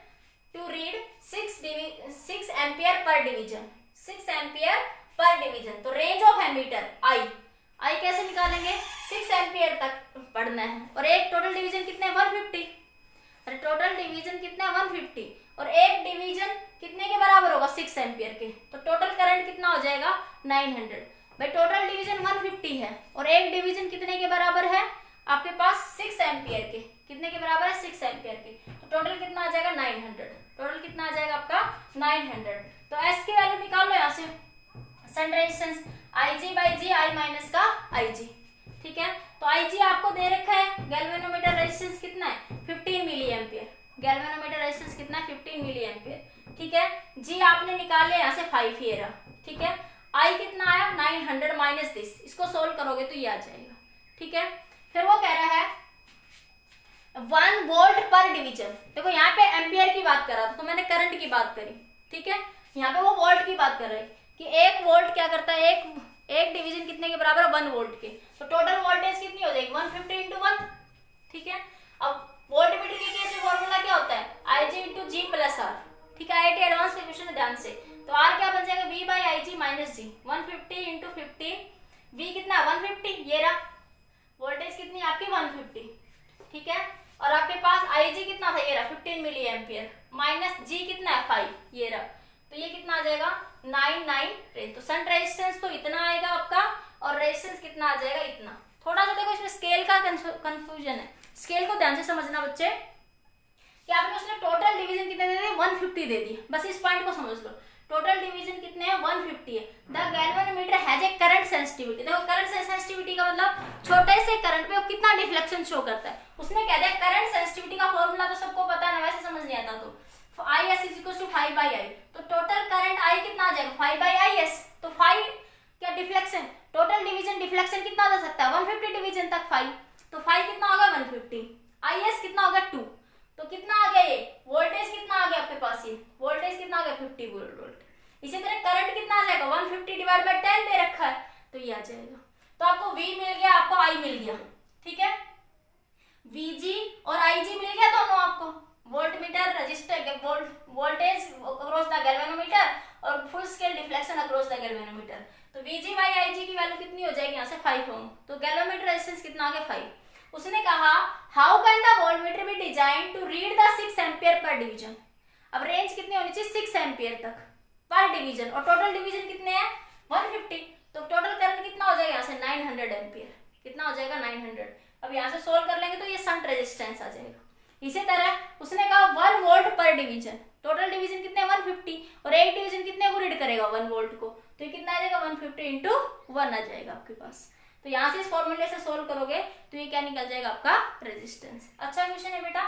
A: to read 6 ampere per division 6 ampere per division. तो रेंज ऑफ एमीटर आई कैसे निकालेंगे 6 एम्पियर तक पढ़ना है और एक टोटल डिवीजन कितने 150। अरे टोटल डिवीजन कितने 150 और एक डिवीजन कितने के बराबर होगा 6 एम्पियर के। तो टोटल करंट कितना हो जाएगा 900। भाई टोटल डिवीजन 150 है और एक डिवीजन कितने के बराबर है आपके पास 6 एम्पियर के। कितने के बराबर है 6 एम्पियर के। तो टोटल कितना आ जाएगा 900। टोटल कितना आ जाएगा आपका 900। तो एस की वैल्यू निकाल लो यहाँ से, shunt resistance Ig by G, I minus का Ig, ठीक है। तो Ig आपको दे रखा है, गैल्वेनोमीटर रेजिस्टेंस कितना है 15 मिली एम्पियर, गैल्वेनोमीटर रेजिस्टेंस कितना है 15 मिली एम्पियर, ठीक है। G आपने निकाले यहाँ से 5 ये रहा, ठीक है। I कितना आया 900 माइनस दिस, इसको सोल्व करोगे तो ये आ जाएगा, ठीक है। फिर वो कह रहा है 1 वोल्ट पर डिवीजन। देखो यहाँ पे एम्पियर की बात कर रहा था तो मैंने करंट की बात करी, ठीक है। यहाँ पे वो वोल्ट की बात कर रहे हैं कि 1 वोल्ट क्या करता है, एक डिवीजन कितने के बराबर है 1 वोल्ट के। तो टोटल वोल्टेज कितनी हो जाएगी 150 इंटू 1, ठीक है। अब वोल्टमीटर के केस में फॉर्मूला क्या होता है Ig into G plus R, ठीक है। IIT एडवांस के क्वेश्चन है, ध्यान से। तो R क्या बन जाएगा V बाई Ig माइनस जी, 150 इंटू 50, V कितना 150, ये रहा वोल्टेज कितनी आपकी 150, ठीक है। और आपके पास Ig कितना था, ये रहा 15 मिली एम्पियर, माइनस जी कितना है 5, ये रहा। तो ये कितना आ जाएगा 993। तो शंट रेजिस्टेंस तो इतना आएगा आपका, और रेजिस्टेंस कितना आ जाएगा इतना। थोड़ा सा देखो इसमें स्केल का कंफ्यूजन है, स्केल को ध्यान से समझना बच्चे, कि आपने उसने टोटल डिवीजन कितने दे दिए 150 दे दिए, बस इस पॉइंट को समझ लो। टोटल डिवीजन कितने हैं 150 है। The galvanometer has A current sensitivity. देखो करंट सेंसिटिविटी का मतलब छोटे से करंट पे वो कितना डिफ्लेक्शन शो करता है। उसने कह दिया करंट सेंसिटिविटी का फॉर्मूला तो सबको पता है ना, वैसे समझ नहीं आता तो IS is equal to 5 by I. तो टोटल करंट I कितना आ जाएगा 5 बाई IS। तो 5 क्या डिफ्लेक्शन, टोटल डिवीजन डिफ्लेक्शन कितना आ सकता है 150 डिवीजन तक 5। तो 5 कितना होगा 150, IS कितना होगा 2। तो कितना आ गया ये वोल्टेज, कितना आ गया आपके पास, ये वोल्टेज कितना आ गया 50 वोल्ट। इसी तरह करंट कितना आ जाएगा 150 डिवाइड बाय 10 दे रखा है, तो ये आ जाएगा। तो आपको V मिल गया, आपको I मिल गया, ठीक है। VG और IG मिल गया दोनों आपको, voltmeter register voltage across the galvanometer और full scale deflection across the galvanometer. तो VG बाई IG की वैल्यू कितनी हो जाएगी यहाँ से 5 ओम। तो गैल्वेनोमीटर रेजिस्टेंस कितना आ गया 5। उसने कहा how can the voltmeter be design to read the 6 ampere per division. अब रेंज कितनी होनी चाहिए 6 एम्पियर तक पर डिवीजन, और टोटल डिवीजन कितने हैं 150। तो टोटल करंट कितना हो जाएगा यहाँ से 900 एम्पियर, कितना हो जाएगा 900। अब यहाँ से सोल्व कर लेंगे तो ये शंट रेजिस्टेंस आ जाएगा। इसी तरह उसने कहा 1 वोल्ट पर डिवीजन, टोटल डिवीजन कितने 150, और एक डिवीजन कितने को रीड करेगा 1 वोल्ट को। तो ये कितना आ जाएगा 150 इंटू 1 आ जाएगा आपके पास। तो यहाँ से इस फॉर्मूले से सोल्व करोगे तो ये क्या निकल जाएगा आपका रेजिस्टेंस। अच्छा क्वेश्चन है बेटा,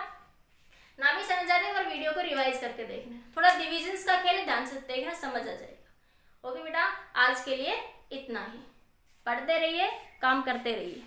A: ना भी समझ आ रहे और वीडियो को रिवाइज करके देखना, थोड़ा डिविजन्स का खेल ध्यान से देखना, समझ आ जाएगा। ओके बेटा, आज के लिए इतना ही, पढ़ते रहिए, काम करते रहिए।